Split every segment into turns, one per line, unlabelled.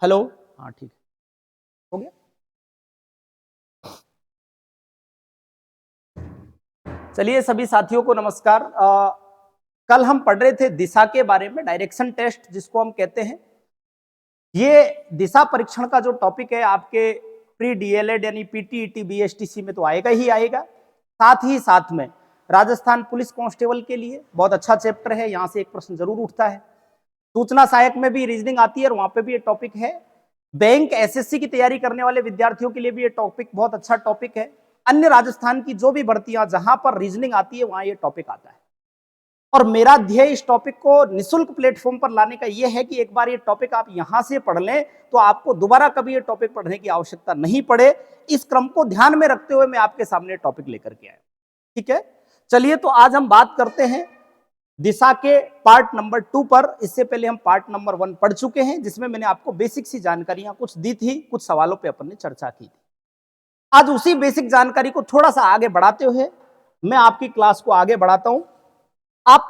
Hello, हाँ ठीक है, हो गया। चलिए सभी साथियों को नमस्कार। कल हम पढ़ रहे थे दिशा के बारे में, डायरेक्शन टेस्ट जिसको हम कहते हैं। ये दिशा परीक्षण का जो टॉपिक है आपके प्री डीएलएड यानी पीटीईटी बीएसटीसी में तो आएगा ही आएगा। साथ में राजस्थान पुलिस कांस्टेबल के लिए बहुत अच्छा चैप्टर है, यहां से एक प्रश्न जरूर उठता है। सूचना सहायक में भी रीजनिंग आती है और वहां पे भी ये टॉपिक है। बैंक एसएससी की तैयारी करने वाले विद्यार्थियों के लिए भी ये टॉपिक बहुत अच्छा टॉपिक है। अन्य राजस्थान की जो भी भर्तियां जहां पर रीजनिंग आती है वहां ये टॉपिक आता है। और मेरा ध्येय इस टॉपिक को निःशुल्क प्लेटफॉर्म पर लाने का यह है कि एक बार ये टॉपिक आप यहां से पढ़ लें तो आपको दोबारा कभी ये टॉपिक पढ़ने की आवश्यकता नहीं पड़े। इस क्रम को ध्यान में रखते हुए मैं आपके सामने टॉपिक लेकर के आया। ठीक है, चलिए तो आज हम बात करते हैं दिशा के पार्ट नंबर 2 पर। इससे पहले हम पार्ट नंबर 1 पढ़ चुके हैं जिसमें मैंने आपको बेसिक सी जानकारियां कुछ दी थी, कुछ सवालों पे अपन ने चर्चा की थी। आज उसी बेसिक जानकारी को थोड़ा सा आगे बढ़ाते हुए मैं आपकी क्लास को आगे बढ़ाता हूं। आप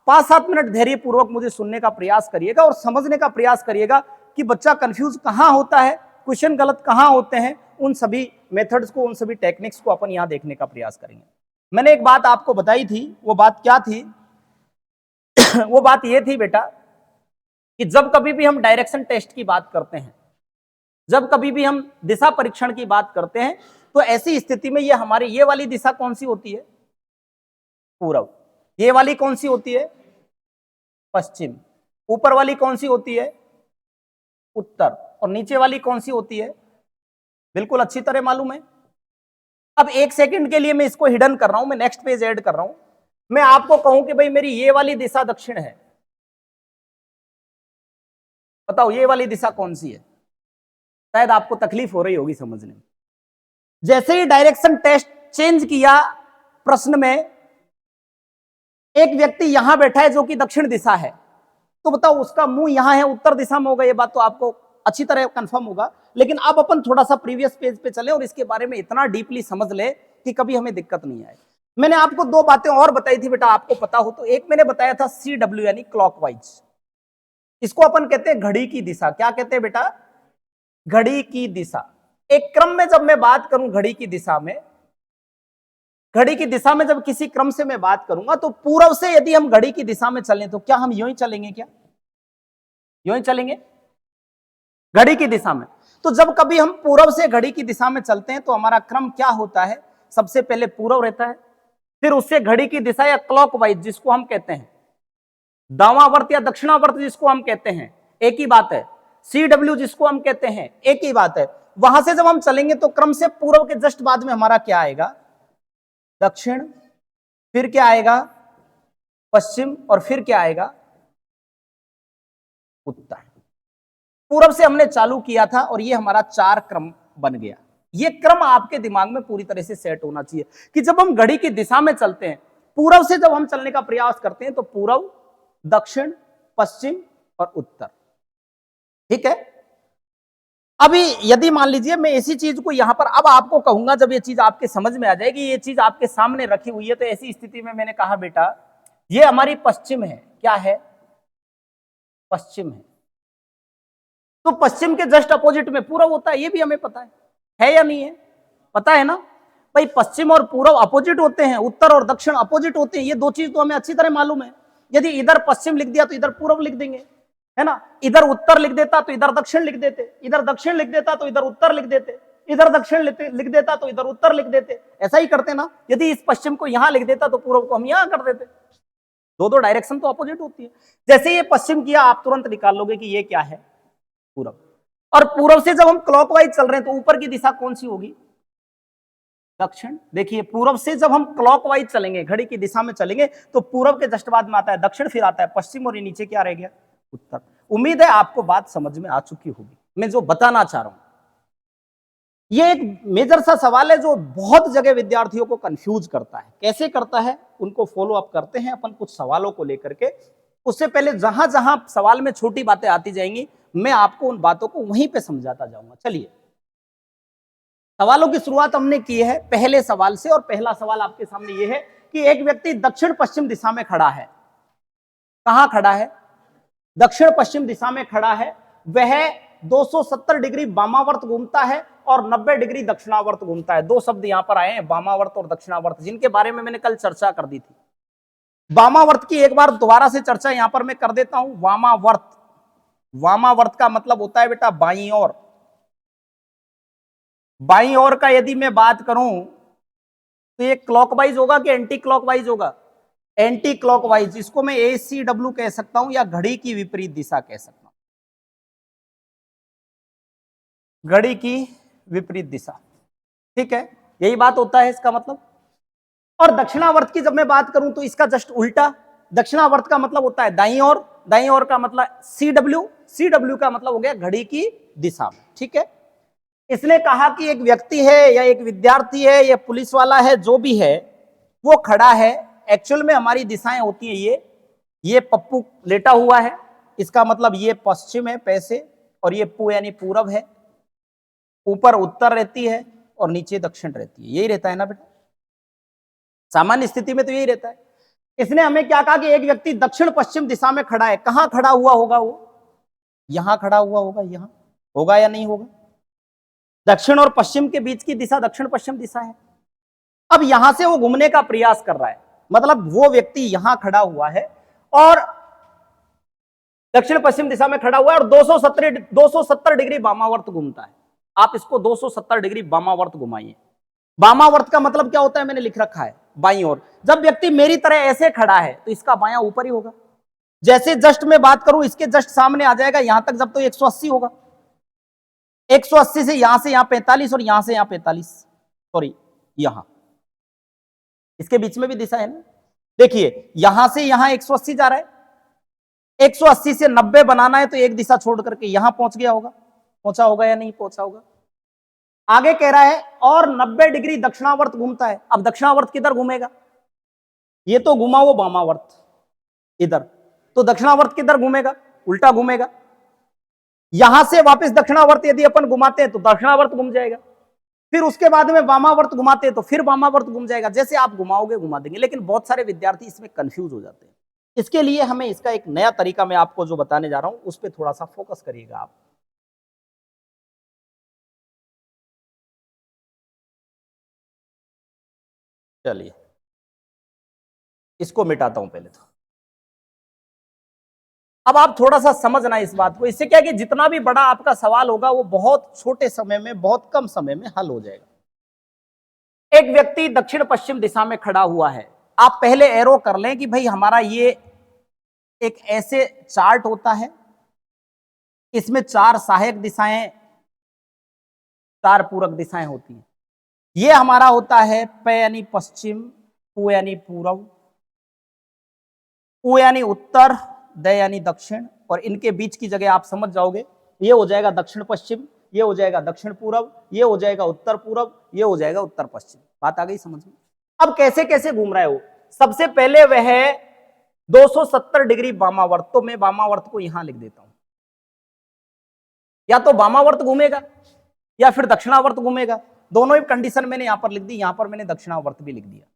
5-7 मिनट धैर्य पूर्वक मुझे सुनने का प्रयास करिएगा और समझने का प्रयास करिएगा कि बच्चा कंफ्यूज कहां होता है, क्वेश्चन गलत कहां होते हैं। उन सभी मेथड्स को, उन सभी टेक्निक्स को अपन यहां देखने का प्रयास करेंगे। मैंने एक बात आपको बताई थी, वो बात क्या थी? वो बात ये थी बेटा कि जब कभी भी हम डायरेक्शन टेस्ट की बात करते हैं, जब कभी भी हम दिशा परीक्षण की बात करते हैं, तो ऐसी स्थिति में ये हमारी ये वाली दिशा कौन सी होती है? पूर्व। ये वाली कौन सी होती है? पश्चिम। ऊपर वाली कौन सी होती है? उत्तर। और नीचे वाली कौन सी होती है? बिल्कुल अच्छी तरह मालूम है। अब एक सेकंड के लिए मैं इसको हिडन कर रहा हूं, मैं नेक्स्ट पेज ऐड कर रहा हूं। मैं आपको कहूं कि भाई मेरी ये वाली दिशा दक्षिण है, बताओ ये वाली दिशा कौन सी है? शायद आपको तकलीफ हो रही होगी समझने में। जैसे ही डायरेक्शन टेस्ट चेंज किया, प्रश्न में एक व्यक्ति यहां बैठा है जो कि दक्षिण दिशा है, तो बताओ उसका मुंह यहां है, उत्तर दिशा में होगा। ये बात तो आपको अच्छी तरह कंफर्म होगा। लेकिन अब अपन थोड़ा सा प्रीवियस पेज पे चले और इसके बारे में इतना डीपली समझ ले कि कभी हमें दिक्कत नहीं आए। मैंने आपको 2 बातें और बताई थी बेटा, आपको पता हो तो। एक मैंने बताया था CW यानी क्लॉकवाइज, इसको अपन कहते हैं घड़ी की दिशा। क्या कहते हैं बेटा? घड़ी की दिशा। एक क्रम में जब मैं बात करूं घड़ी की दिशा में, घड़ी की दिशा में जब किसी क्रम से मैं बात करूंगा तो पूर्व से यदि हम घड़ी की दिशा में चलें तो क्या हम यूं ही चलेंगे? क्या यूं ही चलेंगे घड़ी की दिशा में? तो जब कभी हम पूर्व से घड़ी की दिशा में चलते हैं तो हमारा क्रम क्या होता है? सबसे पहले पूर्व रहता है, फिर उससे घड़ी की दिशा या क्लॉकवाइज जिसको हम कहते हैं, दावावर्त या दक्षिणावर्त जिसको हम कहते हैं, एक ही बात है। CW जिसको हम कहते हैं, एक ही बात है। वहां से जब हम चलेंगे तो क्रम से पूर्व के जस्ट बाद में हमारा क्या आएगा? दक्षिण। फिर क्या आएगा? पश्चिम। और फिर क्या आएगा? उत्तर। पूर्व से हमने चालू किया था और ये हमारा 4 क्रम बन गया। ये क्रम आपके दिमाग में पूरी तरह से सेट होना चाहिए कि जब हम घड़ी की दिशा में चलते हैं, पूर्व से जब हम चलने का प्रयास करते हैं तो पूर्व, दक्षिण, पश्चिम और उत्तर। ठीक है। अभी यदि मान लीजिए मैं इसी चीज को यहां पर अब आपको कहूंगा, जब ये चीज आपके समझ में आ जाएगी, ये चीज आपके सामने रखी हुई है, तो ऐसी स्थिति में मैंने कहा बेटा ये हमारी पश्चिम है। क्या है? पश्चिम है। तो पश्चिम के जस्ट अपोजिट में पूर्व होता है, ये भी हमें पता है या नहीं है? पता है ना भाई, पश्चिम और पूर्व अपोजिट होते हैं, उत्तर और दक्षिण अपोजिट होते हैं। ये 2 चीज तो हमें अच्छी तरह मालूम है। यदि इधर पश्चिम लिख दिया तो इधर पूर्व लिख देंगे, है ना? इधर उत्तर लिख देता तो इधर दक्षिण लिख देते, इधर दक्षिण लिख देता तो इधर उत्तर लिख देते, इधर दक्षिण लिख देता तो इधर उत्तर लिख देते। ऐसा ही करते ना। यदि इस पश्चिम को यहां लिख देता तो पूर्व को हम यहां कर देते। 2 डायरेक्शन तो अपोजिट होती है। जैसे ये पश्चिम किया, आप तुरंत निकाल लोगे कि ये क्या है? पूर्व। और पूर्व से जब हम क्लॉकवाइज चल रहे हैं तो ऊपर की दिशा कौन सी होगी? दक्षिण। देखिए पूर्व से जब हम क्लॉकवाइज चलेंगे, घड़ी की दिशा में चलेंगे, तो पूर्व के जस्ट बाद में आता है दक्षिण, फिर आता है पश्चिम और ये नीचे क्या रह गया? उत्तर। उम्मीद है आपको बात समझ में आ चुकी होगी मैं जो बताना चाह रहा हूं। ये एक मेजर सा सवाल है जो बहुत जगह विद्यार्थियों को कंफ्यूज करता है। कैसे करता है उनको फॉलो अप करते हैं अपन कुछ सवालों को लेकर के। उससे पहले जहां जहां सवाल में छोटी बातें आती जाएंगी मैं आपको उन बातों को वहीं पे समझाता जाऊंगा। चलिए सवालों की शुरुआत हमने की है पहले सवाल से, और पहला सवाल आपके सामने यह है कि एक व्यक्ति दक्षिण पश्चिम दिशा में खड़ा है। कहां खड़ा है? दक्षिण पश्चिम दिशा में खड़ा है। वह 270 डिग्री वामावर्त घूमता है और 90 डिग्री दक्षिणावर्त घूमता है। दो शब्द यहां पर आए हैं, वामावर्त और दक्षिणावर्त, जिनके बारे में मैंने कल चर्चा कर दी थी। वामावर्त की एक बार दोबारा से चर्चा यहां पर मैं कर देता हूं। वामावर्त, वामावर्त का मतलब होता है बेटा बाईं ओर। बाईं ओर का यदि मैं बात करूं तो ये क्लॉकवाइज होगा कि एंटी क्लॉकवाइज होगा? Anti clockwise. इसको मैं ACW कह सकता हूं या घड़ी की विपरीत दिशा कह सकता हूं, घड़ी की विपरीत दिशा। ठीक है, यही बात होता है इसका मतलब। और दक्षिणावर्त की जब मैं बात करूं तो इसका जस्ट उल्टा। दक्षिणावर्त का मतलब होता है दाईं ओर, दाईं ओर का मतलब CW, CW का मतलब हो गया घड़ी की दिशा में। ठीक है, इसने कहा कि एक व्यक्ति है या एक विद्यार्थी है या पुलिस वाला है, जो भी है वो खड़ा है। एक्चुअल में हमारी दिशाएं होती है ये पप्पू लेटा हुआ है, इसका मतलब ये पश्चिम है पैसे, और ये पू यानी पूरब है। ऊपर उत्तर रहती है और नीचे दक्षिण रहती है, यही रहता है ना बेटा? सामान्य स्थिति में तो यही रहता है। इसने हमें क्या कहा कि एक व्यक्ति दक्षिण पश्चिम दिशा में खड़ा है। कहां खड़ा हुआ होगा वो? यहां खड़ा हुआ होगा। यहां होगा या नहीं होगा? दक्षिण और पश्चिम के बीच की दिशा दक्षिण पश्चिम दिशा है। अब यहां से वो घूमने का प्रयास कर रहा है, मतलब वो व्यक्ति यहां खड़ा हुआ है और दक्षिण पश्चिम दिशा में खड़ा हुआ है और 270 डिग्री वामावर्त घूमता है। आप इसको 270 डिग्री वामावर्त घुमाइए। वामावर्त का मतलब क्या होता है? मैंने लिख रखा है बाईं ओर। जब व्यक्ति मेरी तरह ऐसे खड़ा है तो इसका बायां ऊपर ही होगा। जैसे जस्ट में बात करूं, इसके जस्ट सामने आ जाएगा यहां तक, जब तो 180 होगा। 180 से यहां 45 और यहां से यहां 45, सॉरी यहां, इसके बीच में भी दिशा है ना। देखिए यहां से यहां 180 जा रहा है, 180 से 90 बनाना है तो एक दिशा छोड़ करके यहां पहुंच गया होगा। पहुंचा होगा या नहीं पहुंचा होगा? आगे कह रहा है और 90 डिग्री दक्षिणावर्त घूमता है। अब दक्षिणावर्त किधर घूमेगा? ये तो घुमा वो वामावर्त इधर, तो दक्षिणावर्त किधर घूमेगा? उल्टा घूमेगा। यहां से वापस दक्षिणावर्त यदि अपन घुमाते हैं तो दक्षिणावर्त घूम जाएगा, फिर उसके बाद में वामावर्त घुमाते हैं तो फिर वामावर्त घूम जाएगा। जैसे आप घुमाओगे घुमा देंगे, लेकिन बहुत सारे विद्यार्थी इसमें कंफ्यूज हो जाते हैं। इसके लिए हमें इसका एक नया तरीका मैं आपको जो बताने जा रहा हूं उस पर थोड़ा सा फोकस करिएगा आप। चलिए इसको मिटाता हूं पहले तो। अब आप थोड़ा सा समझना इस बात को। इससे क्या है कि जितना भी बड़ा आपका सवाल होगा वो बहुत छोटे समय में, बहुत कम समय में हल हो जाएगा। एक व्यक्ति दक्षिण पश्चिम दिशा में खड़ा हुआ है। आप पहले एरो कर लें कि भाई हमारा ये एक ऐसे चार्ट होता है, इसमें 4 सहायक दिशाएं, 4 पूरक दिशाएं होती हैं। ये हमारा होता है प यानी पश्चिम, पू यानी पूर्व, उ यानी उत्तर, द यानी दक्षिण, और इनके बीच की जगह आप समझ जाओगे, ये हो जाएगा दक्षिण पश्चिम, ये हो जाएगा दक्षिण पूर्व, ये हो जाएगा उत्तर पूर्व, ये हो जाएगा उत्तर पश्चिम। बात आ गई समझ में? अब कैसे कैसे घूम रहा है वो? सबसे पहले वह 270 डिग्री वामावर्त, तो मैं वामावर्त को यहां लिख देता हूं। या तो वामावर्त घूमेगा या फिर दक्षिणावर्त घूमेगा, दोनों ही कंडीशन मैंने यहां पर लिख दी। यहां पर मैंने दक्षिणावर्त भी लिख दिया,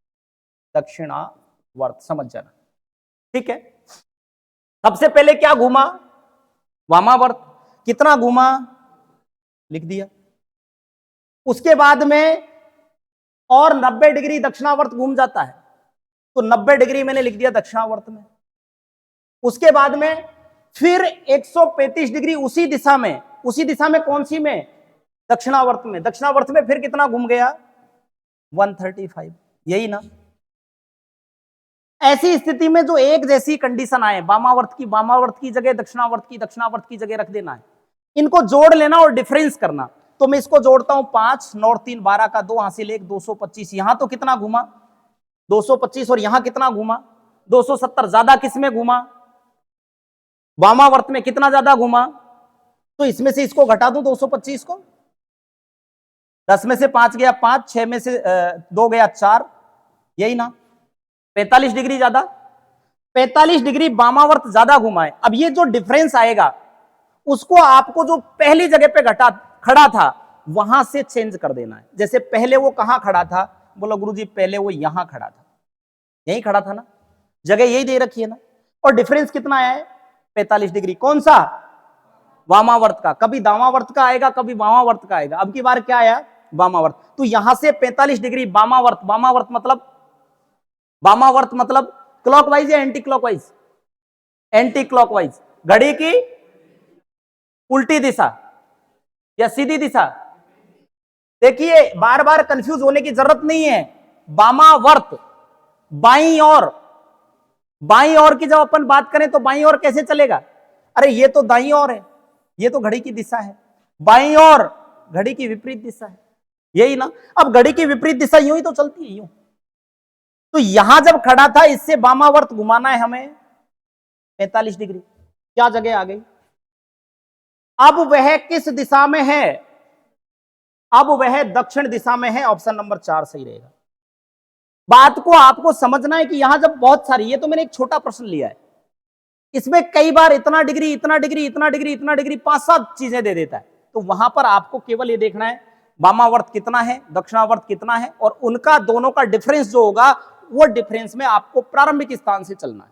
दक्षिणावर्त, समझ जाना। ठीक है, सबसे पहले क्या घूमा? वामावर्त। कितना घूमा? लिख दिया। उसके बाद में और 90 डिग्री दक्षिणावर्त घूम जाता है, तो 90 डिग्री मैंने लिख दिया दक्षिणावर्त में। उसके बाद में फिर 135 डिग्री उसी दिशा में, उसी दिशा में कौन सी में? दक्षिणावर्त में। दक्षिणावर्त में फिर कितना घूम गया? 135, यही ना। ऐसी स्थिति में जो एक जैसी कंडीशन आए, वामावर्त की जगह दक्षिणावर्त की जगह रख देना है, इनको जोड़ लेना और डिफरेंस करना। तो मैं इसको जोड़ता हूं 5 9 और 3 12 का 2 हासिल 1, 225। यहां तो कितना घूमा? 225, और यहां कितना घूमा? 270। ज्यादा किसमें घूमा? वामावर्त में। कितना ज्यादा घूमा? तो इसमें से इसको घटा दूं 225 को, 10 में से 5 गया 5, 6 में से 2 गया 4, यही ना। 45 डिग्री ज्यादा, 45 डिग्री वामावर्त ज्यादा घुमाए। अब ये जो डिफरेंस आएगा उसको आपको जो पहली जगह पे खड़ा था वहां से चेंज कर देना है। जैसे पहले वो कहां खड़ा था? बोलो गुरुजी पहले वो यहां खड़ा था, यही खड़ा था ना, जगह यही दे रखी है ना। और डिफरेंस कितना आया है? 45 डिग्री। कौन सा? वामावर्त का, कभी दामावर्त का आएगा, कभी वामावर्त का आएगा। अब की बार क्या आया? वामावर्त। तो यहां से 45 डिग्री वामावर्त, वामावर्त मतलब क्लॉकवाइज या एंटी क्लॉकवाइज? Anti clockwise. घड़ी की उल्टी दिशा या सीधी दिशा? देखिए बार बार कंफ्यूज होने की जरूरत नहीं है। वामावर्त बाईं ओर की जब अपन बात करें तो बाईं ओर कैसे चलेगा? अरे ये तो दाईं ओर है, ये तो घड़ी की दिशा है। बाईं ओर घड़ी की विपरीत दिशा है, यही ना। अब घड़ी की विपरीत दिशा यूं ही तो चलती है, यूं। तो यहां जब खड़ा था, इससे वामावर्त घुमाना है हमें 45 डिग्री। क्या जगह आ गई? अब वह किस दिशा में है? अब वह दक्षिण दिशा में है। ऑप्शन नंबर 4 सही रहेगा। बात को आपको समझना है कि यहां जब बहुत सारी, ये तो मैंने एक छोटा प्रश्न लिया है, इसमें कई बार इतना डिग्री, इतना डिग्री, इतना डिग्री, इतना डिग्री, 5-7 चीजें दे देता है। तो वहां पर आपको केवल ये देखना है वामावर्त कितना है, दक्षिणावर्त कितना है, और उनका दोनों का डिफरेंस जो होगा, वो डिफरेंस में आपको प्रारंभिक स्थान से चलना है।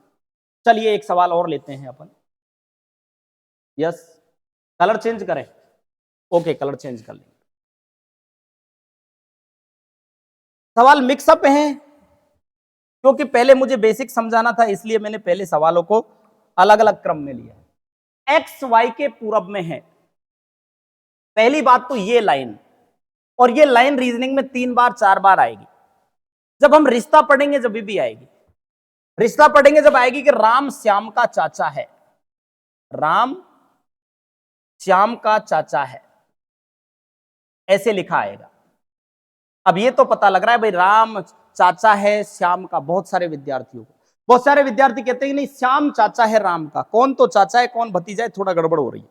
चलिए एक सवाल और लेते हैं अपन। यस, कलर चेंज करें? ओके, कलर चेंज कर लेंगे। सवाल मिक्सअप है, क्योंकि पहले मुझे बेसिक समझाना था, इसलिए मैंने पहले सवालों को अलग अलग क्रम में लिया। एक्स वाई के पूरब में है। पहली बात तो ये लाइन, और ये लाइन रीजनिंग में 3 बार 4 बार आएगी। जब हम रिश्ता पढ़ेंगे जब भी आएगी, रिश्ता पढ़ेंगे जब आएगी कि राम श्याम का चाचा है, राम श्याम का चाचा है, ऐसे लिखा आएगा। अब ये तो पता लग रहा है भाई राम चाचा है श्याम का। बहुत सारे विद्यार्थी कहते हैं नहीं, श्याम चाचा है राम का। कौन तो चाचा है, कौन भतीजा है, थोड़ा गड़बड़ हो रही है।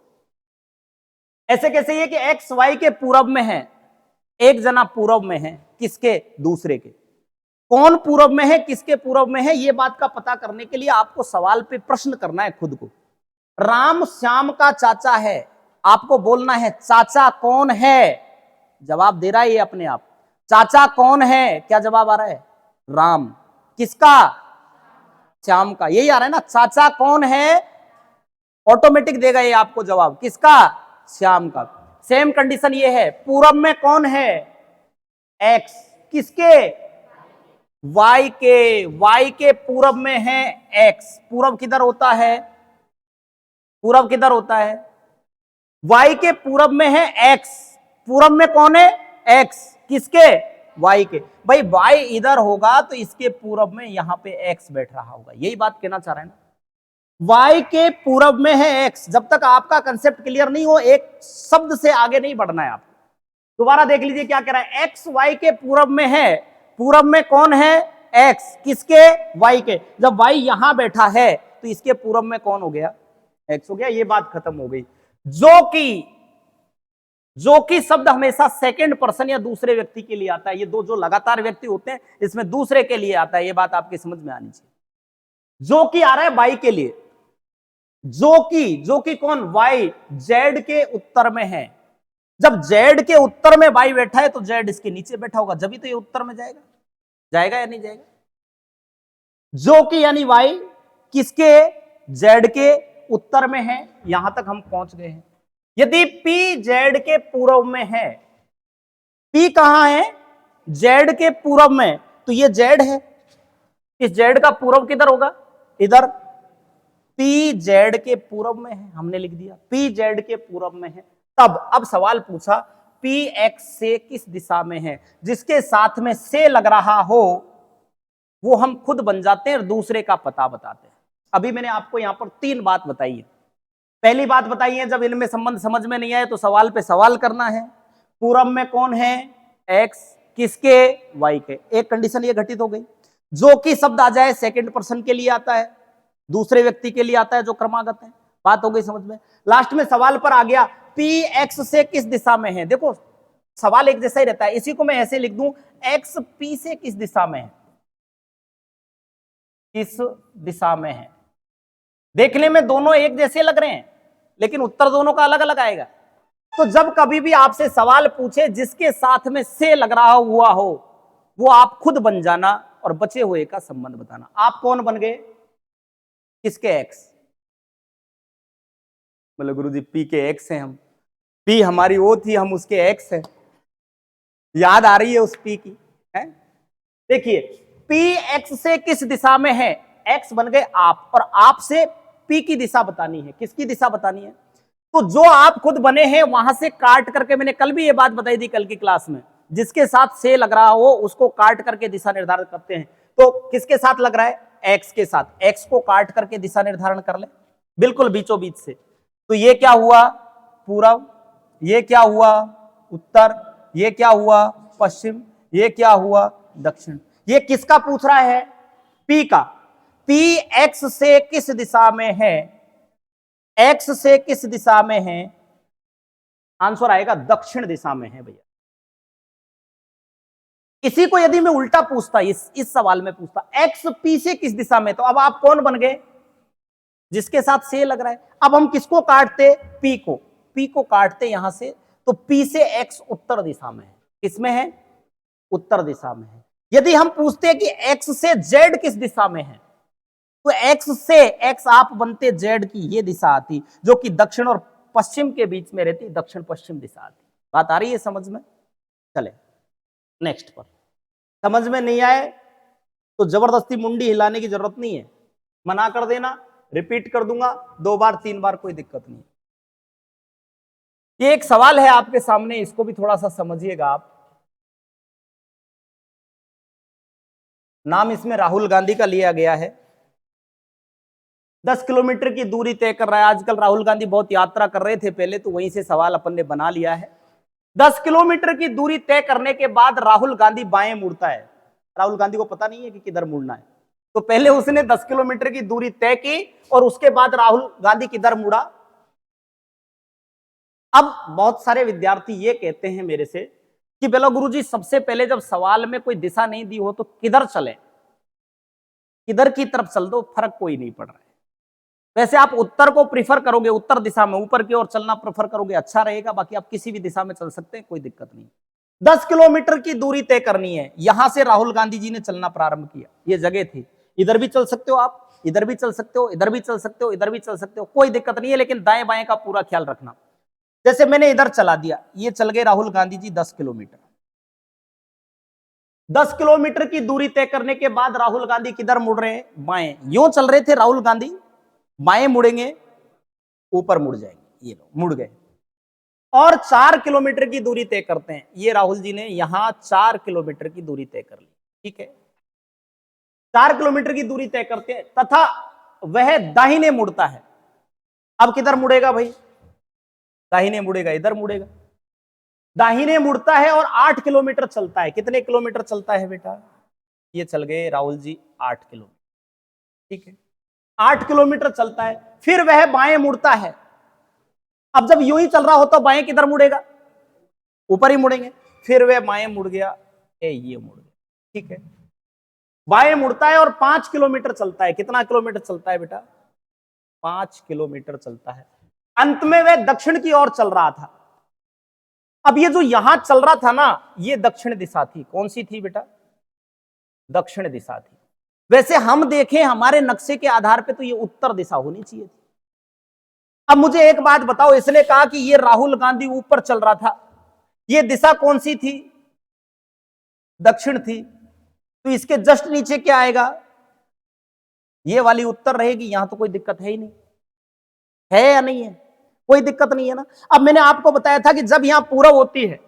ऐसे कैसे ये कि एक्स वाई के पूरब में है, एक जना पूरब में है, किसके? दूसरे के। कौन पूरब में है, किसके पूरब में है, ये बात का पता करने के लिए आपको सवाल पे प्रश्न करना है खुद को। राम श्याम का चाचा है, आपको बोलना है चाचा कौन है। जवाब दे रहा है ये अपने आप, चाचा कौन है। क्या जवाब आ रहा है? राम। किसका? श्याम का। यही आ रहा है ना, चाचा कौन है, ऑटोमेटिक देगा ये आपको जवाब। किसका? श्याम का। सेम कंडीशन ये है, पूरब में कौन है? एक्स। किसके? वाई के। वाई के पूरब में है एक्स। पूरब किधर होता है? पूरब किधर होता है? वाई के पूरब में है एक्स। पूरब में कौन है? एक्स। किसके? वाई के। भाई वाई इधर होगा तो इसके पूरब में यहां पे एक्स बैठ रहा होगा, यही बात कहना चाह रहे हैं ना। वाई के पूरब में है एक्स। जब तक आपका कंसेप्ट क्लियर नहीं हो, एक शब्द से आगे नहीं बढ़ना है आपको। दोबारा देख लीजिए क्या कह रहा है। एक्स वाई के पूरब में है। पूरब में कौन है? एक्स। किसके? वाई के। जब वाई यहां बैठा है तो इसके पूरब में कौन हो गया? एक्स हो गया। ये बात खत्म हो गई। जो कि शब्द हमेशा सेकंड पर्सन या दूसरे व्यक्ति के लिए आता है। ये दो जो लगातार व्यक्ति होते हैं, इसमें दूसरे के लिए आता है। ये बात आपकी समझ में आनी चाहिए। जो कि आ रहा है वाई के लिए। जो कि कौन? वाई। जेड के उत्तर में है। जब जेड के उत्तर में वाई बैठा है तो जेड इसके नीचे बैठा होगा, जब तो ये उत्तर में जाएगा। जाएगा या नहीं जाएगा? जो कि यानी वाई किसके? जेड के उत्तर में है। यहां तक हम पहुंच गए हैं। यदि पी जेड के पूर्व में है, पी कहां है? जेड के पूर्व में, तो ये जेड है। इस जेड का पूर्व किधर होगा? इधर। पी जेड के पूर्व में है, हमने लिख दिया पी जेड के पूर्व में है। तब अब सवाल पूछा पी एक्स से किस दिशा में है? जिसके साथ में से लग रहा हो वो हम खुद बन जाते हैं और दूसरे का पता बताते हैं। अभी मैंने आपको यहां पर 3 बात बताई है। पहली बात बताई है, जब इनमें संबंध समझ में नहीं आए तो सवाल पे सवाल करना है। पूरब में कौन है? एक्स। किसके? वाई के। एक कंडीशन ये घटित हो गई। जो कि शब्द आ जाए सेकंड पर्सन के लिए आता है, दूसरे व्यक्ति के लिए आता है जो क्रमागत है। बात हो गई समझ में। लास्ट में सवाल पर आ गया पी एक्स से किस दिशा में है। देखो सवाल एक जैसा ही रहता है। इसी को मैं ऐसे लिख दूं, एक्स पी से किस दिशा में है? किस दिशा में है? देखने में दोनों एक जैसे लग रहे हैं, लेकिन उत्तर दोनों का अलग अलग आएगा। तो जब कभी भी आपसे सवाल पूछे जिसके साथ में से लग रहा हुआ हो, वो आप खुद बन जाना और बचे हुए का संबंध बताना। आप कौन बन गए? किसके? एक्स। बोले गुरुजी पी के एक्स हैं हम, पी हमारी ओ थी, हम उसके एक्स हैं। याद आ रही है उस पी की है? देखिए पी एक्स से किस दिशा में है, एक्स बन गए आप, और आप से पी की दिशा बतानी है। किसकी दिशा बतानी है? तो जो आप खुद बने हैं वहां से काट करके, मैंने कल भी ये बात बताई थी कल की क्लास में, जिसके साथ से लग रहा हो उसको काट करके दिशा निर्धारण करते हैं। तो किसके साथ लग रहा है? एक्स के साथ। एक्स को काट करके दिशा निर्धारण कर ले, बिल्कुल बीचों बीच से। तो ये क्या हुआ? पूरब। ये क्या हुआ? उत्तर। ये क्या हुआ? पश्चिम। ये क्या हुआ? दक्षिण। ये किसका पूछ रहा है? पी का। पी एक्स से किस दिशा में है? एक्स से किस दिशा में है? आंसर आएगा दक्षिण दिशा में है भैया। इसी को यदि मैं उल्टा पूछता, इस सवाल में पूछता एक्स पी से किस दिशा में, तो अब आप कौन बन गए? जिसके साथ से लग रहा है। अब हम किसको काटते? पी को। पी को काटते यहां से, तो पी से एक्स उत्तर दिशा में है। किसमें है? उत्तर दिशा में है। यदि हम पूछते हैं कि एक्स से जेड किस दिशा में है, तो एक्स से एक्स आप बनते, जेड की ये दिशा आती जो कि दक्षिण और पश्चिम के बीच में रहती, दक्षिण पश्चिम दिशा आती। बात आ रही है समझ में? चले नेक्स्ट पर। समझ में नहीं आए तो जबरदस्ती मुंडी हिलाने की जरूरत नहीं है, मना कर देना, रिपीट कर दूंगा 2 बार 3 बार, कोई दिक्कत नहीं। ये एक सवाल है आपके सामने, इसको भी थोड़ा सा समझिएगा आप। नाम इसमें राहुल गांधी का लिया गया है। 10 किलोमीटर की दूरी तय कर रहा है। आजकल राहुल गांधी बहुत यात्रा कर रहे थे पहले, तो वहीं से सवाल अपन ने बना लिया है। 10 किलोमीटर की दूरी तय करने के बाद राहुल गांधी बाएं मुड़ता है। राहुल गांधी को पता नहीं है कि किधर मुड़ना है, तो पहले उसने 10 किलोमीटर की दूरी तय की और उसके बाद राहुल गांधी किधर मुड़ा। अब बहुत सारे विद्यार्थी ये कहते हैं मेरे से कि बेलो गुरुजी, सबसे पहले जब सवाल में कोई दिशा नहीं दी हो तो किधर चले, किधर की तरफ चल दो, फर्क कोई नहीं पड़ रहा है। वैसे आप उत्तर को प्रीफर करोगे, उत्तर दिशा में ऊपर की ओर चलना प्रेफर करोगे, अच्छा रहेगा। बाकी आप किसी भी दिशा में चल सकते हैं, कोई दिक्कत नहीं। 10 किलोमीटर की दूरी तय करनी है। यहां से राहुल गांधी जी ने चलना प्रारंभ किया। ये जगह थी, इधर भी चल सकते हो आप, इधर भी चल सकते हो, इधर भी चल सकते हो, इधर भी चल सकते हो, कोई दिक्कत नहीं है, लेकिन दाएं बाएं का पूरा ख्याल रखना। जैसे मैंने इधर चला दिया, ये चल गए राहुल गांधी जी 10 किलोमीटर। 10 किलोमीटर की दूरी तय करने के बाद राहुल गांधी किधर मुड़ रहे हैं? बाएं। यूं चल रहे थे राहुल गांधी, बाएं मुड़ेंगे, ऊपर मुड़ जाएंगे। ये लो मुड़ गए। और 4 किलोमीटर की दूरी तय करते हैं। ये राहुल जी ने यहां 4 किलोमीटर की दूरी तय कर ली, ठीक है। 4 किलोमीटर की दूरी तय करते हैं तथा वह दाहिने मुड़ता है। अब किधर मुड़ेगा भाई? दाहिने मुड़ेगा, इधर मुड़ेगा। दाहिने मुड़ता है और 8 किलोमीटर चलता है। कितने किलोमीटर चलता है बेटा? ये चल गए राहुल जी 8 किलोमीटर, ठीक है। 8 किलोमीटर चलता है, फिर वह बाएं मुड़ता है। अब जब यूं ही चल रहा हो तो बाएं किधर मुड़ेगा? ऊपर ही मुड़ेंगे। फिर वह बाएं मुड़ गया, ये मुड़ गया, ठीक है। बाएं मुड़ता है और 5 किलोमीटर चलता है। कितना किलोमीटर चलता है बेटा? 5 किलोमीटर चलता है। अंत में वह दक्षिण की ओर चल रहा था। अब ये जो यहां चल रहा था ना, ये दक्षिण दिशा थी। कौन सी थी बेटा? दक्षिण दिशा थी। वैसे हम देखें हमारे नक्शे के आधार पे तो ये उत्तर दिशा होनी चाहिए थी। अब मुझे एक बात बताओ, इसने कहा कि ये राहुल गांधी ऊपर चल रहा था, ये दिशा कौन सी थी? दक्षिण थी। तो इसके जस्ट नीचे क्या आएगा? ये वाली उत्तर रहेगी। यहां तो कोई दिक्कत है ही नहीं, है या नहीं है? कोई दिक्कत नहीं है ना। अब मैंने आपको बताया था कि जब यहां पूरब होती है,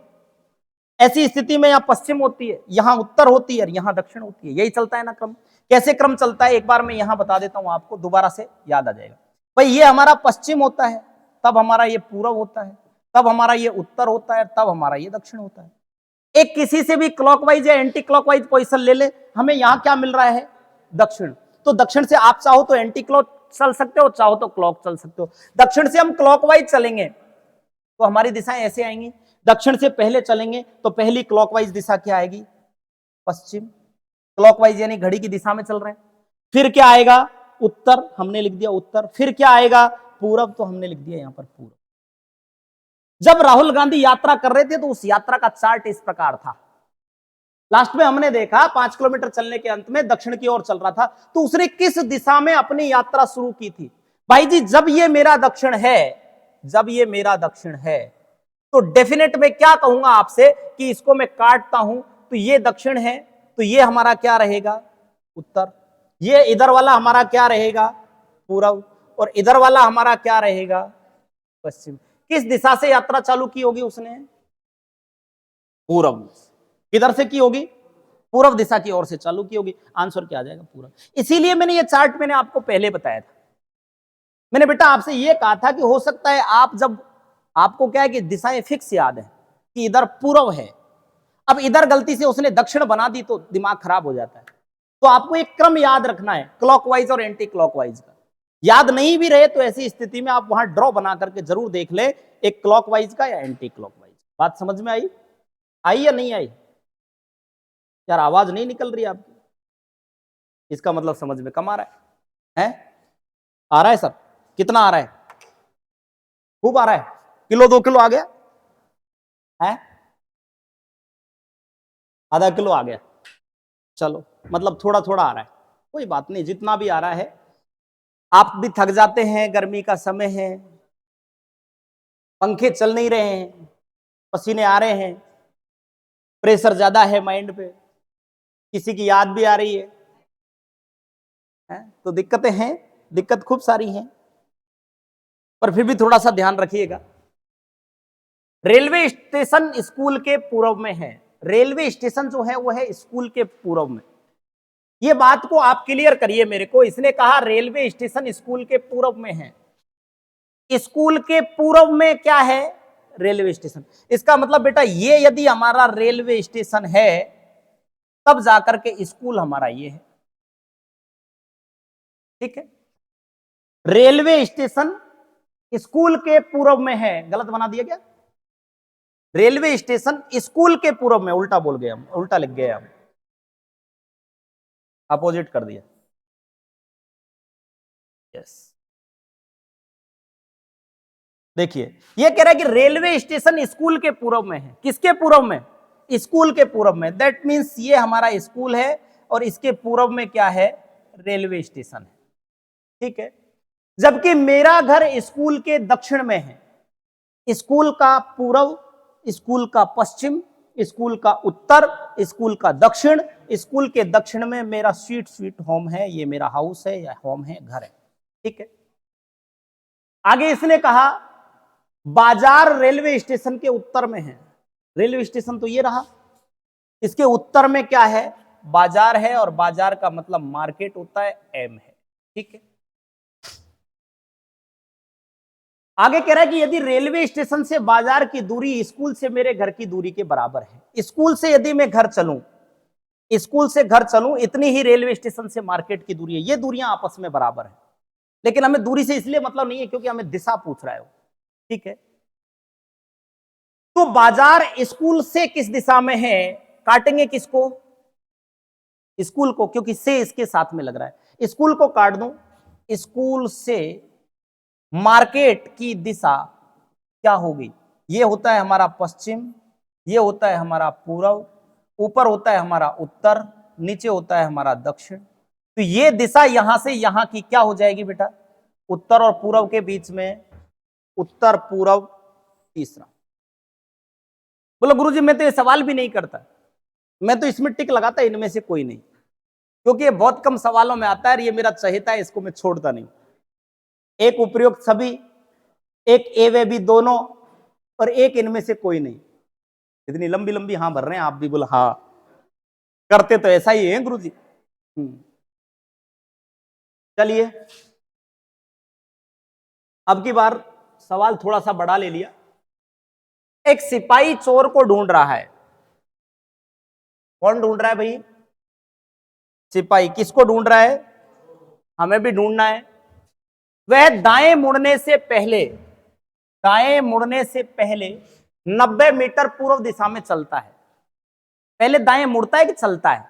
ऐसी स्थिति में यहां पश्चिम होती है, यहां उत्तर होती है और यहां दक्षिण होती है। यही चलता है ना क्रम। कैसे क्रम चलता है एक बार मैं यहां बता देता हूं आपको, दोबारा से याद आ जाएगा। भाई ये हमारा पश्चिम होता है, तब हमारा ये पूरब होता है, तब हमारा ये उत्तर होता है, तब हमारा ये दक्षिण होता है। एक किसी से भी क्लॉकवाइज या एंटी क्लॉकवाइज पोजीशन ले ले, हमें यहां क्या मिल रहा है? दक्षिण। तो दक्षिण से आप चाहो तो एंटी क्लॉक चल सकते हो, चाहो तो क्लॉक चल सकते हो। दक्षिण से हम क्लॉकवाइज चलेंगे तो हमारी दिशाएं ऐसे आएंगी। दक्षिण से पहले चलेंगे तो पहली क्लॉकवाइज दिशा क्या आएगी? पश्चिम। क्लॉकवाइज यानी घड़ी की दिशा में चल रहे हैं। फिर क्या आएगा? उत्तर, हमने लिख दिया उत्तर। फिर क्या आएगा? पूरब, तो हमने लिख दिया यहां पर पूरब। जब राहुल गांधी यात्रा कर रहे थे तो उस यात्रा का चार्ट इस प्रकार था। लास्ट में हमने देखा 5 किलोमीटर चलने के अंत में दक्षिण की ओर चल रहा था, तो उसने किस दिशा में अपनी यात्रा शुरू की थी? भाई जी जब ये मेरा दक्षिण है जब ये मेरा दक्षिण है, तो डेफिनेट में क्या कहूंगा आपसे कि इसको मैं काटता हूं तो ये दक्षिण है, तो ये हमारा क्या रहेगा, उत्तर। ये इधर वाला हमारा क्या रहेगा, पूर्व, और इधर वाला हमारा क्या रहेगा, पश्चिम। किस दिशा से यात्रा चालू की होगी उसने, पूर्व। किधर से की होगी, पूर्व दिशा की ओर से चालू की होगी। आंसर क्या आ जाएगा, पूर्व। इसीलिए मैंने ये चार्ट मैंने आपको पहले बताया था। मैंने बेटा आपसे ये कहा था कि हो सकता है आप जब, आपको क्या है कि दिशाएं फिक्स याद है कि इधर पूर्व है, अब इधर गलती से उसने दक्षिण बना दी तो दिमाग खराब हो जाता है। तो आपको एक क्रम याद रखना है, क्लॉकवाइज और एंटी क्लॉकवाइज का। याद नहीं भी रहे तो ऐसी स्थिति में आप वहां ड्रॉ बना करके जरूर देख ले, एक क्लॉकवाइज का या एंटी क्लॉकवाइज। बात समझ में आई, आई या नहीं आई? यार आवाज नहीं निकल रही आपकी, इसका मतलब समझ में कम आ रहा है? आ रहा है सर? कितना आ रहा है? खूब आ रहा है? किलो 2 किलो आ गया है? आधा किलो आ गया? चलो, मतलब थोड़ा थोड़ा आ रहा है, कोई बात नहीं, जितना भी आ रहा है। आप भी थक जाते हैं, गर्मी का समय है, पंखे चल नहीं रहे हैं, पसीने आ रहे हैं, प्रेशर ज्यादा है माइंड पे, किसी की याद भी आ रही है? तो दिक्कतें हैं, दिक्कत खूब सारी हैं, पर फिर भी थोड़ा सा ध्यान रखिएगा। रेलवे स्टेशन स्कूल के पूर्व में है। रेलवे स्टेशन जो है वो है स्कूल के पूर्व में। ये बात को आप क्लियर करिए मेरे को। इसने कहा रेलवे स्टेशन स्कूल के पूर्व में है। स्कूल के पूर्व में क्या है, रेलवे स्टेशन। इसका मतलब बेटा ये यदि हमारा रेलवे स्टेशन है तब जाकर के स्कूल हमारा ये है, ठीक है। रेलवे स्टेशन स्कूल के पूर्व में है, गलत बना दिया क्या? रेलवे स्टेशन स्कूल के पूर्व में, उल्टा बोल गए हम, उल्टा लिख गए हम, अपोजिट कर दिया। यस, देखिए ये कह रहा है कि रेलवे स्टेशन स्कूल के पूर्व में है। किसके पूर्व में? स्कूल के पूर्व में। दैट मीन्स ये हमारा स्कूल है और इसके पूर्व में क्या है, रेलवे स्टेशन है, ठीक है। जबकि मेरा घर स्कूल के दक्षिण में है। स्कूल का पूर्व, स्कूल का पश्चिम, स्कूल का उत्तर, स्कूल का दक्षिण। स्कूल के दक्षिण में मेरा स्वीट स्वीट होम है, ये मेरा हाउस है या होम है, घर है, ठीक है। आगे इसने कहा बाजार रेलवे स्टेशन के उत्तर में है। रेलवे स्टेशन तो ये रहा, इसके उत्तर में क्या है, बाजार है, और बाजार का मतलब मार्केट होता है, एम है, ठीक है। आगे कह रहा है कि यदि रेलवे स्टेशन से बाजार की दूरी स्कूल से मेरे घर की दूरी के बराबर है। स्कूल से यदि मैं घर चलूं, स्कूल से घर चलूं, इतनी ही रेलवे स्टेशन से मार्केट की दूरी है। ये दूरियां आपस में बराबर है, लेकिन हमें दूरी से इसलिए मतलब नहीं है क्योंकि हमें दिशा पूछ रहा है वो, ठीक है। तो बाजार स्कूल से किस दिशा में है, काटेंगे किसको, स्कूल को, क्योंकि से इसके साथ में लग रहा है। स्कूल को काट दूं, स्कूल से मार्केट की दिशा क्या होगी, ये होता है हमारा पश्चिम, ये होता है हमारा पूर्व, ऊपर होता है हमारा उत्तर, नीचे होता है हमारा दक्षिण। तो ये दिशा यहां से यहां की क्या हो जाएगी बेटा, उत्तर और पूर्व के बीच में, उत्तर पूर्व तीसरा। बोलो गुरुजी मैं तो ये सवाल भी नहीं करता, मैं तो इसमें टिक लगाता इनमें से कोई नहीं, क्योंकि ये बहुत कम सवालों में आता है, ये मेरा चहेता है, इसको मैं छोड़ता नहीं। एक उपयुक्त सभी, एक ए वे बी दोनों, और एक इनमें से कोई नहीं। इतनी लंबी लंबी हाँ भर रहे हैं आप भी, बोला हाँ करते तो ऐसा ही है गुरुजी। चलिए अब की बार सवाल थोड़ा सा बड़ा ले लिया। एक सिपाही चोर को ढूंढ रहा है। कौन ढूंढ रहा है भाई, सिपाही। किसको ढूंढ रहा है, हमें भी ढूंढना है। वह दाएं मुड़ने से पहले, दाएं मुड़ने से पहले 90 मीटर पूर्व दिशा में चलता है। पहले दाएं मुड़ता है कि चलता है,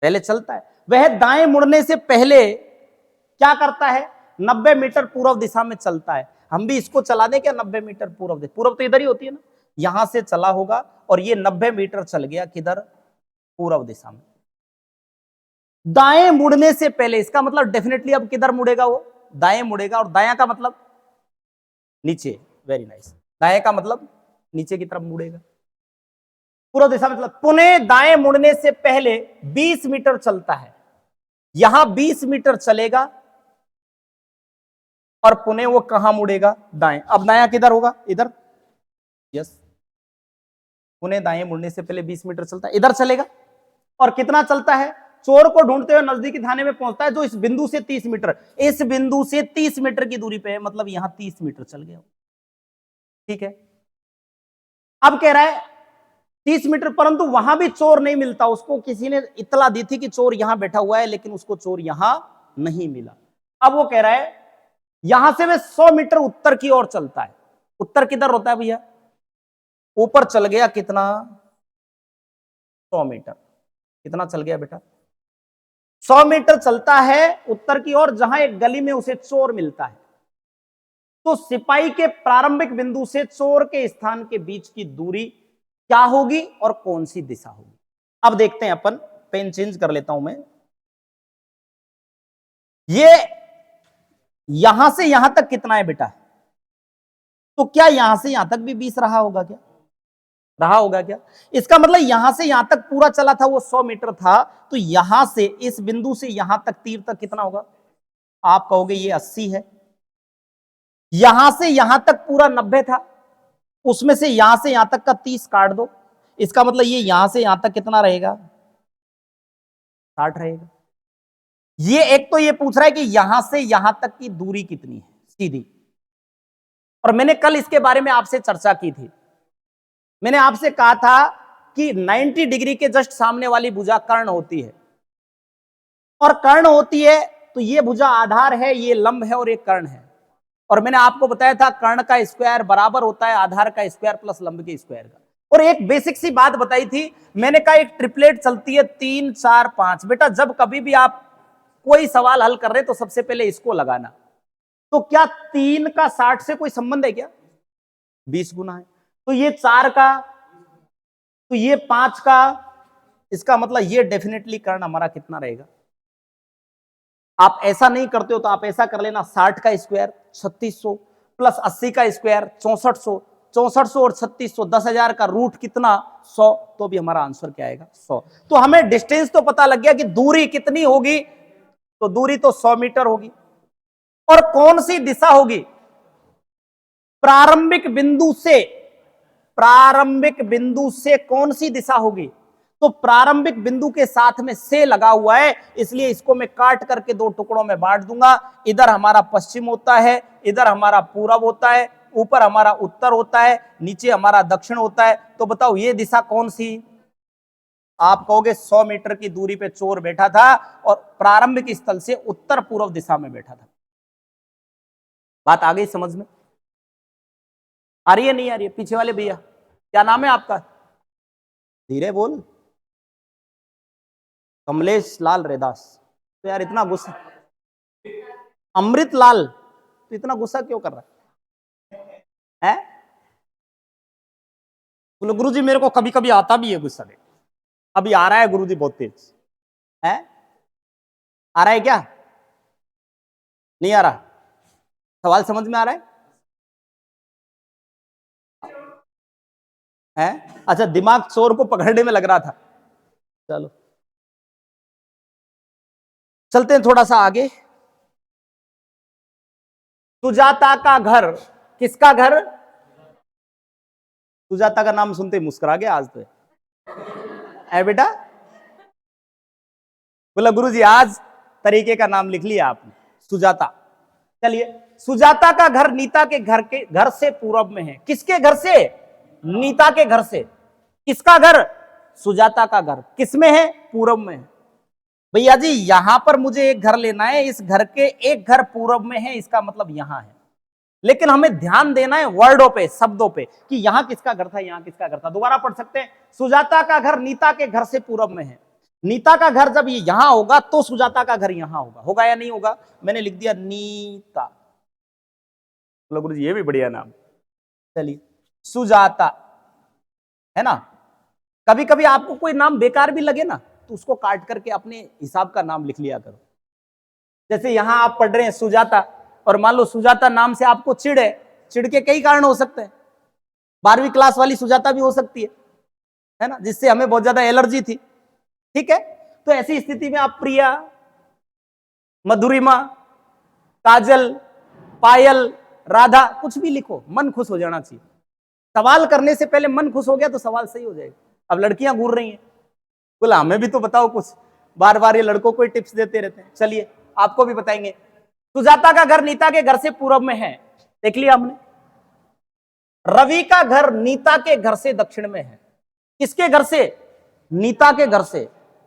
पहले चलता है। वह दाएं मुड़ने से पहले क्या करता है, 90 मीटर पूर्व दिशा में चलता है। हम भी इसको चला दें क्या, 90 मीटर पूर्व, पूर्व तो इधर ही होती है ना, यहां से चला होगा और ये 90 मीटर चल गया किधर, पूर्व दिशा में। दाएं मुड़ने से पहले, इसका मतलब डेफिनेटली अब किधर मुड़ेगा वो, दाएं मुड़ेगा। और दायां का मतलब नीचे, वेरी नाइस। दाएं का मतलब नीचे की तरफ मुड़ेगा, पूर्व दिशा मतलब पुणे दाएं मुड़ने से पहले 20 मीटर चलता है, यहां 20 मीटर चलेगा और पुणे वो कहां मुड़ेगा, दाएं। अब दाया किधर होगा, इधर, यस। पुणे दाएं मुड़ने से पहले 20 मीटर चलता है, इधर चलेगा और कितना चलता है, चोर को ढूंढते हुए नजदीकी थाने में पहुंचता है जो इस बिंदु से 30 मीटर, इस बिंदु से 30 मीटर की दूरी पे है, मतलब यहां 30 मीटर चल गया, ठीक है। अब कह रहा है 30 मीटर, परंतु वहां भी चोर नहीं मिलता, उसको किसी ने इत्तला दी थी कि चोर यहां बैठा हुआ है, लेकिन उसको चोर यहां नहीं मिला। अब वो कह रहा है यहां से वे 100 मीटर उत्तर की ओर चलता है, उत्तर किधर होता है भैया, ऊपर चल गया कितना, 100 मीटर। कितना चल गया बेटा, 100 मीटर चलता है उत्तर की ओर, जहां एक गली में उसे चोर मिलता है। तो सिपाही के प्रारंभिक बिंदु से चोर के स्थान के बीच की दूरी क्या होगी और कौन सी दिशा होगी। अब देखते हैं अपन, पेन चेंज कर लेता हूं मैं। ये यहां से यहां तक कितना है बेटा, तो क्या यहां से यहां तक भी 20 रहा होगा क्या, रहा होगा क्या। इसका मतलब यहां से यहां तक पूरा चला था वो 100 मीटर था, तो यहां से इस बिंदु से यहां तक तीर तक कितना होगा, आप कहोगे ये 80 है। यहां से यहां तक पूरा 90 था, उसमें से यहां तक का 30 काट दो, इसका मतलब ये यहां से यहां तक कितना रहेगा, 60 रहेगा। ये एक तो ये पूछ रहा है कि यहां से यहां तक की दूरी कितनी है सीधी, और मैंने कल इसके बारे में आपसे चर्चा की थी। मैंने आपसे कहा था कि 90 डिग्री के जस्ट सामने वाली भुजा कर्ण होती है, और कर्ण होती है तो ये भुजा आधार है, ये लंब है और ये कर्ण है। और मैंने आपको बताया था कर्ण का स्क्वायर बराबर होता है आधार का स्क्वायर प्लस लंब के स्क्वायर का। और एक बेसिक सी बात बताई थी, मैंने कहा एक ट्रिपलेट चलती है 3 4 5। बेटा जब कभी भी आप कोई सवाल हल कर रहे तो सबसे पहले इसको लगाना। तो क्या 3 का 60 से कोई संबंध है क्या, 20 गुना है। तो ये 4 का, तो ये 5 का, इसका मतलब ये डेफिनेटली कर्ण हमारा कितना रहेगा। आप ऐसा नहीं करते हो तो आप ऐसा कर लेना, 60 का स्क्वायर 3600 प्लस 80 का स्क्वायर 6400, 6400 और 3600, 10,000 का रूट कितना 100, तो भी हमारा आंसर क्या आएगा 100। तो हमें डिस्टेंस तो पता लग गया कि दूरी कितनी होगी, तो दूरी तो 100 मीटर होगी। और कौन सी दिशा होगी, प्रारंभिक बिंदु से कौन सी दिशा होगी, तो प्रारंभिक बिंदु के साथ में से लगा हुआ है, इसलिए इसको मैं काट करके 2 टुकड़ों में बांट दूंगा। इधर हमारा पश्चिम होता है, इधर हमारा पूरब होता है, ऊपर हमारा उत्तर होता है, नीचे हमारा दक्षिण होता है। तो बताओ ये दिशा कौन सी, आप कहोगे 100 मीटर की दूरी पे चोर बैठा था और प्रारंभिक स्थल से उत्तर पूर्व दिशा में बैठा था। बात आ गई समझ में, आ रही है नहीं आ रही है। पीछे वाले भैया क्या नाम है आपका, धीरे बोल, कमलेश लाल रैदास। तो यार इतना गुस्सा, अमृत लाल, तो इतना गुस्सा क्यों कर रहा है? बोलो गुरुजी मेरे को कभी कभी आता भी है गुस्सा, अभी आ रहा है गुरुजी बहुत तेज है, आ रहा है क्या, नहीं आ रहा, सवाल समझ में आ रहा है? अच्छा दिमाग चोर को पकड़ने में लग रहा था। चलो चलते हैं थोड़ा सा आगे। सुजाता का घर, किसका घर, सुजाता का नाम सुनते ही मुस्कुरा गया आज तो है बेटा। बोला गुरुजी आज तरीके का नाम लिख लिया आपने, सुजाता। चलिए सुजाता का घर नीता के घर से पूरब में है। किसके घर से, नीता के घर से। किसका घर, सुजाता का घर किसमें है, पूरब में है। भैया जी यहां पर मुझे एक घर लेना है, इस घर के एक घर पूरब में है, इसका मतलब यहां है। लेकिन हमें ध्यान देना है वर्डों पे, शब्दों पे, कि यहां किसका घर था, यहां किसका घर था। दोबारा पढ़ सकते हैं, सुजाता का घर नीता के घर से पूरब में है। नीता का घर जब ये यहां होगा तो सुजाता का घर यहां होगा, होगा या नहीं होगा। मैंने लिख दिया नीता। गुरु जी ये भी बढ़िया नाम। चलिए सुजाता है ना। कभी कभी आपको कोई नाम बेकार भी लगे ना तो उसको काट करके अपने हिसाब का नाम लिख लिया करो। जैसे यहां आप पढ़ रहे हैं सुजाता, और मान लो सुजाता नाम से आपको चिढ़ है, चिढ़ के कई कारण हो सकते हैं। 12वीं क्लास वाली सुजाता भी हो सकती है ना, जिससे हमें बहुत ज्यादा एलर्जी थी। ठीक है, तो ऐसी स्थिति में आप प्रिया, मधुरिमा, काजल, पायल, राधा कुछ भी लिखो, मन खुश हो जाना चाहिए। सवाल करने से पहले मन खुश हो गया तो सवाल सही हो जाएगा। अब लड़कियां घूर रही हैं, बोला हमें भी तो बताओ कुछ, बार बार ये लड़कों को ही टिप्स देते रहते हैं। चलिए आपको भी बताएंगे। सुजाता का घर नीता के घर से पूर्व में है, देख लिया हमने। रवि का घर नीता के घर से दक्षिण में है। किसके घर से? नीता के घर से।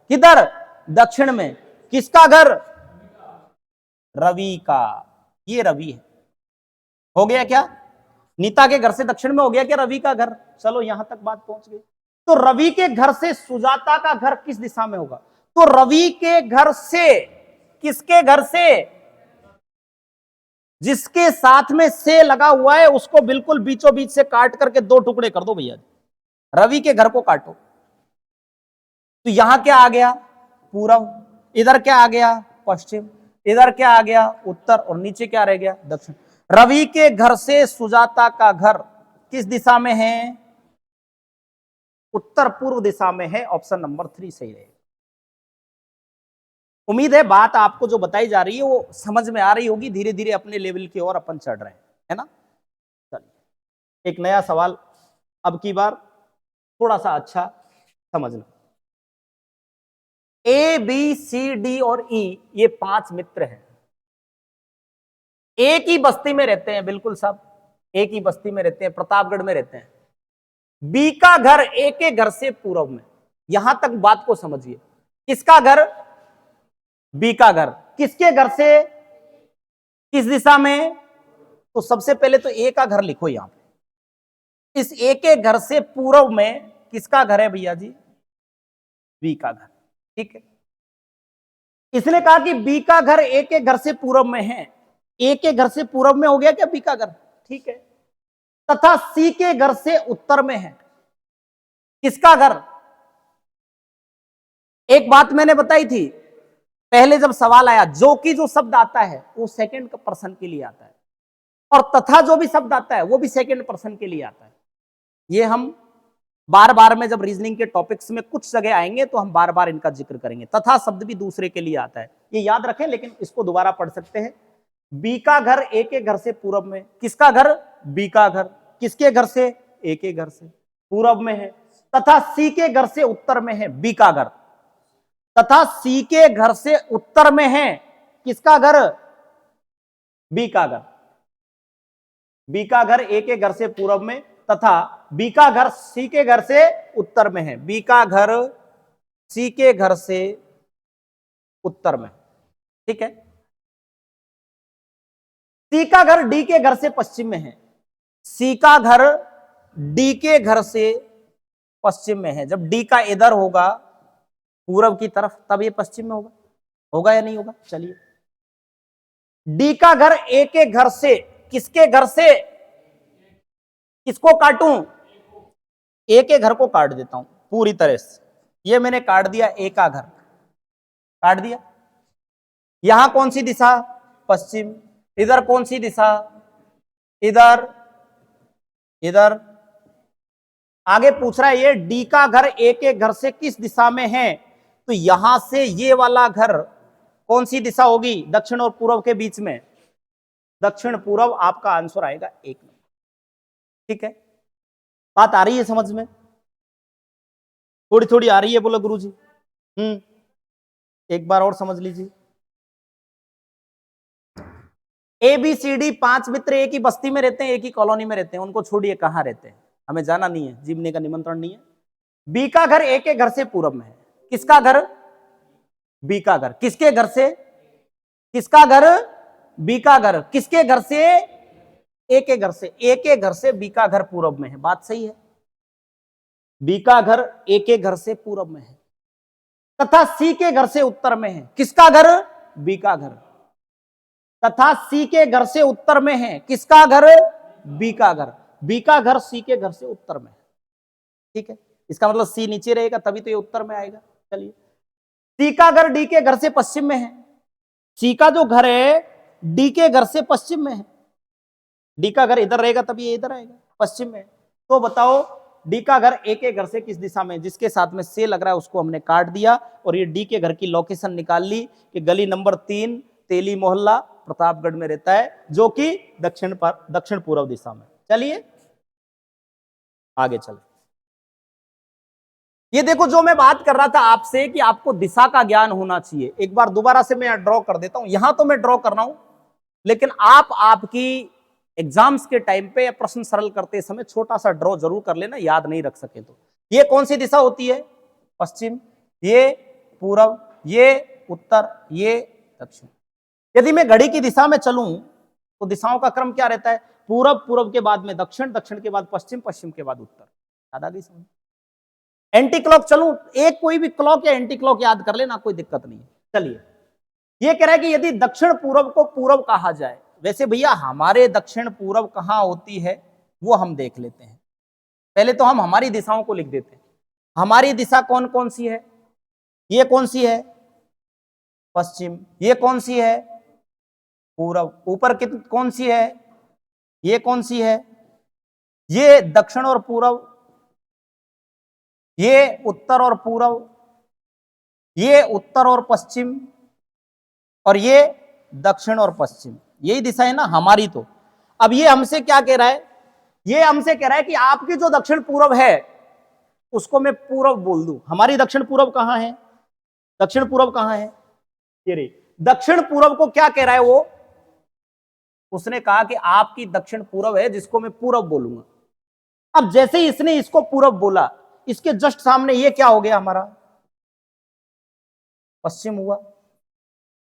किधर? दक्षिण में। किसका घर? रवि का। ये रवि है। हो गया क्या? नीता के घर से दक्षिण में हो गया क्या रवि का घर? चलो यहां तक बात पहुंच गई। तो रवि के घर से सुजाता का घर किस दिशा में होगा? तो रवि के घर से, किसके घर से? जिसके साथ में से लगा हुआ है उसको बिल्कुल बीचों बीच से काट करके 2 टुकड़े कर दो भैया। रवि के घर को काटो तो यहां क्या आ गया? पूरब। इधर क्या आ गया? पश्चिम। इधर क्या आ गया? उत्तर। और नीचे क्या रह गया? दक्षिण। रवि के घर से सुजाता का घर किस दिशा में है? उत्तर पूर्व दिशा में है। ऑप्शन नंबर 3 सही रहेगा। उम्मीद है बात आपको जो बताई जा रही है वो समझ में आ रही होगी। धीरे धीरे अपने लेवल की ओर अपन चढ़ रहे हैं, है ना। चलिए एक नया सवाल, अब की बार थोड़ा सा अच्छा समझना। ए, बी, सी, डी और ई ये 5 मित्र हैं। एक ही बस्ती में रहते हैं, बिल्कुल सब एक ही बस्ती में रहते हैं, प्रतापगढ़ में रहते हैं। बी का घर ए के घर से पूर्व में। यहां तक बात को समझिए। किसका घर? बी का घर। किसके घर से? किस दिशा में? तो सबसे पहले तो ए का घर लिखो यहां पे। इस ए के घर से पूर्व में किसका घर है भैया जी? बी का घर। ठीक है, इसने कहा कि बी का घर ए के घर से पूर्व में है। ए के घर से पूर्व में हो गया क्या बी का घर? ठीक है, तथा सी के घर से उत्तर में है। किसका घर? एक बात मैंने बताई थी पहले जब सवाल आया, जो शब्द आता है वो सेकंड पर्सन के लिए आता है, और तथा जो भी शब्द आता है वो भी सेकंड पर्सन के लिए आता है। ये हम बार बार में जब रीजनिंग के टॉपिक्स में कुछ जगह आएंगे तो हम बार बार इनका जिक्र करेंगे। तथा शब्द भी दूसरे के लिए आता है, ये याद रखें, लेकिन इसको दोबारा पढ़ सकते हैं। बी का घर ए के घर से पूर्व में। किसका घर? बी का घर। किसके घर से? ए के घर से पूर्व में है। तथा सी के घर से उत्तर में है बी का घर। तथा सी के घर से उत्तर में है किसका घर? बी का घर। बी का घर ए के घर से पूर्व में, तथा बी का घर सी के घर से उत्तर में है। बी का घर सी के घर से उत्तर में। ठीक है, सी का घर डी के घर से पश्चिम में है। सी का घर डी के घर से पश्चिम में है। जब डी का इधर होगा पूर्व की तरफ तब ये पश्चिम में होगा। होगा या नहीं होगा? चलिए, डी का घर ए के घर से, किसके घर से? किसको काटूं? ए के घर को काट देता हूं पूरी तरह से। ये मैंने काट दिया, ए का घर काट दिया। यहां कौन सी दिशा? पश्चिम। इधर कौन सी दिशा? इधर। इधर। आगे पूछ रहा है ये डी का घर ए के घर से किस दिशा में है, तो यहां से ये वाला घर कौन सी दिशा होगी? दक्षिण और पूर्व के बीच में, दक्षिण पूर्व आपका आंसर आएगा 1 नंबर। ठीक है, बात आ रही है समझ में? थोड़ी थोड़ी आ रही है, बोलो गुरुजी। एक बार और समझ लीजिए। ए बी सी डी 5 मित्र एक ही बस्ती में रहते हैं, एक ही कॉलोनी में रहते हैं। उनको छोड़िए कहां रहते हैं, हमें जाना नहीं है, जीवने का निमंत्रण नहीं है। बी का घर ए के घर से पूर्व में है। किसका घर? बी का घर। किसके घर से? किसका घर? बी का घर। किसके घर से? ए के घर से। ए के घर से बी का घर पूर्व में है। बात सही है, बी का घर ए के घर से पूर्व में है, तथा सी के घर से उत्तर में है। किसका घर? बी का घर। तथा सी के घर से उत्तर में है। किसका घर? बी का घर। बी का घर सी के घर से उत्तर में है। ठीक है, इसका मतलब सी नीचे रहेगा तभी तो ये उत्तर में आएगा। चलिए, सी का घर डी के घर से पश्चिम में है। सी का जो घर है डी के घर से पश्चिम में है। डी का घर इधर रहेगा तब ये इधर आएगा, पश्चिम में। तो बताओ डी का घर ए के घर से किस दिशा में, जिसके साथ में से लग रहा है उसको हमने काट दिया और ये डी के घर की लोकेशन निकाल ली कि गली नंबर 3 तेली मोहल्ला प्रतापगढ़ में रहता है, जो कि दक्षिण पूर्व दिशा में। चलिए आगे चले। ये देखो जो मैं बात कर रहा था आपसे कि आपको दिशा का ज्ञान होना चाहिए, एक बार दोबारा से मैं ड्रॉ कर देता हूं। यहां तो मैं ड्रॉ कर रहा हूं, लेकिन आप आपकी एग्जाम्स के टाइम पे प्रश्न सरल करते समय छोटा सा ड्रॉ जरूर कर लेना, याद नहीं रख सके तो। ये कौन सी दिशा होती है? पश्चिम, ये पूर्व, ये उत्तर, ये दक्षिण। यदि मैं घड़ी की दिशा में चलूं तो दिशाओं का क्रम क्या रहता है? पूर्व, पूर्व के बाद में दक्षिण, दक्षिण के बाद पश्चिम, पश्चिम के बाद उत्तर। याद आ गई समझ? एंटी क्लॉक चलूं, एक कोई भी क्लॉक या एंटी क्लॉक याद कर लेना, कोई दिक्कत नहीं है। चलिए, ये कह रहा है कि यदि दक्षिण पूर्व को पूर्व कहा जाए, वैसे भैया हमारे दक्षिण पूर्व कहां होती है वो हम देख लेते हैं। पहले तो हम हमारी दिशाओं को लिख देते हैं। हमारी दिशा कौन कौन सी है? ये कौन सी है? पश्चिम। ये कौन सी है? पूर्व। ऊपर कौन सी है? ये कौन सी है? ये दक्षिण और पूर्व। ये उत्तर और पूर्व। ये उत्तर और पश्चिम, और ये दक्षिण और पश्चिम। यही दिशा है ना हमारी। तो अब ये हमसे क्या कह रहा है? ये हमसे कह रहा है कि आपकी जो दक्षिण पूर्व है उसको मैं पूर्व बोल दूं। हमारी दक्षिण पूर्व कहां है? दक्षिण पूर्व कहां है? ये रही। दक्षिण पूर्व को क्या कह रहा है वो? उसने कहा कि आपकी दक्षिण पूर्व है, जिसको मैं पूर्व बोलूंगा। अब जैसे ही इसने इसको पूर्व बोला, इसके जस्ट सामने ये क्या हो गया? हमारा पश्चिम हुआ।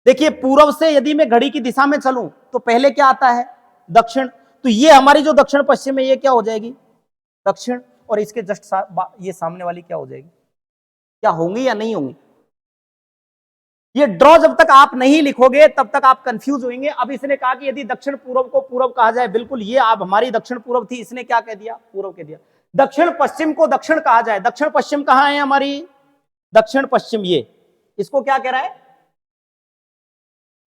देखिए, पूर्व से यदि मैं घड़ी की दिशा में चलूं तो पहले क्या आता है? दक्षिण। तो ये हमारी जो दक्षिण पश्चिम है ये क्या हो जाएगी? दक्षिण। और इसके जस्ट ये सामने वाली क्या हो जाएगी? क्या होंगी या नहीं होंगी? ये ड्रॉ जब तक आप नहीं लिखोगे तब तक आप कंफ्यूज होंगे। अब इसने कहा कि यदि दक्षिण पूर्व को पूर्व कहा जाए, बिल्कुल ये आप हमारी दक्षिण पूर्व थी, इसने क्या कह दिया? पूर्व कह दिया। दक्षिण पश्चिम को दक्षिण कहा जाए, दक्षिण पश्चिम कहां है हमारी? दक्षिण पश्चिम। ये इसको क्या कह रहा है?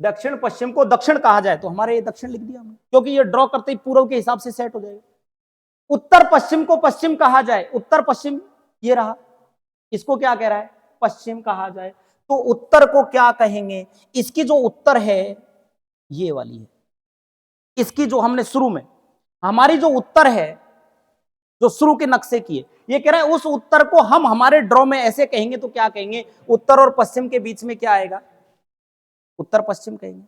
दक्षिण पश्चिम को दक्षिण कहा जाए, तो हमारे ये दक्षिण लिख दिया हमने, क्योंकि ये ड्रॉ करते ही पूर्व के हिसाब से सेट हो जाएगा। उत्तर पश्चिम को पश्चिम कहा जाए, उत्तर पश्चिम ये रहा, इसको क्या कह रहा है? पश्चिम कहा जाए। तो उत्तर को क्या कहेंगे? इसकी जो उत्तर है ये वाली है, इसकी जो हमने शुरू में, हमारी जो उत्तर है जो शुरू के नक्शे की है, ये कह रहा है उस उत्तर को हम हमारे ड्रॉ में ऐसे कहेंगे। तो क्या कहेंगे? उत्तर और पश्चिम के बीच में क्या आएगा? उत्तर पश्चिम कहेंगे।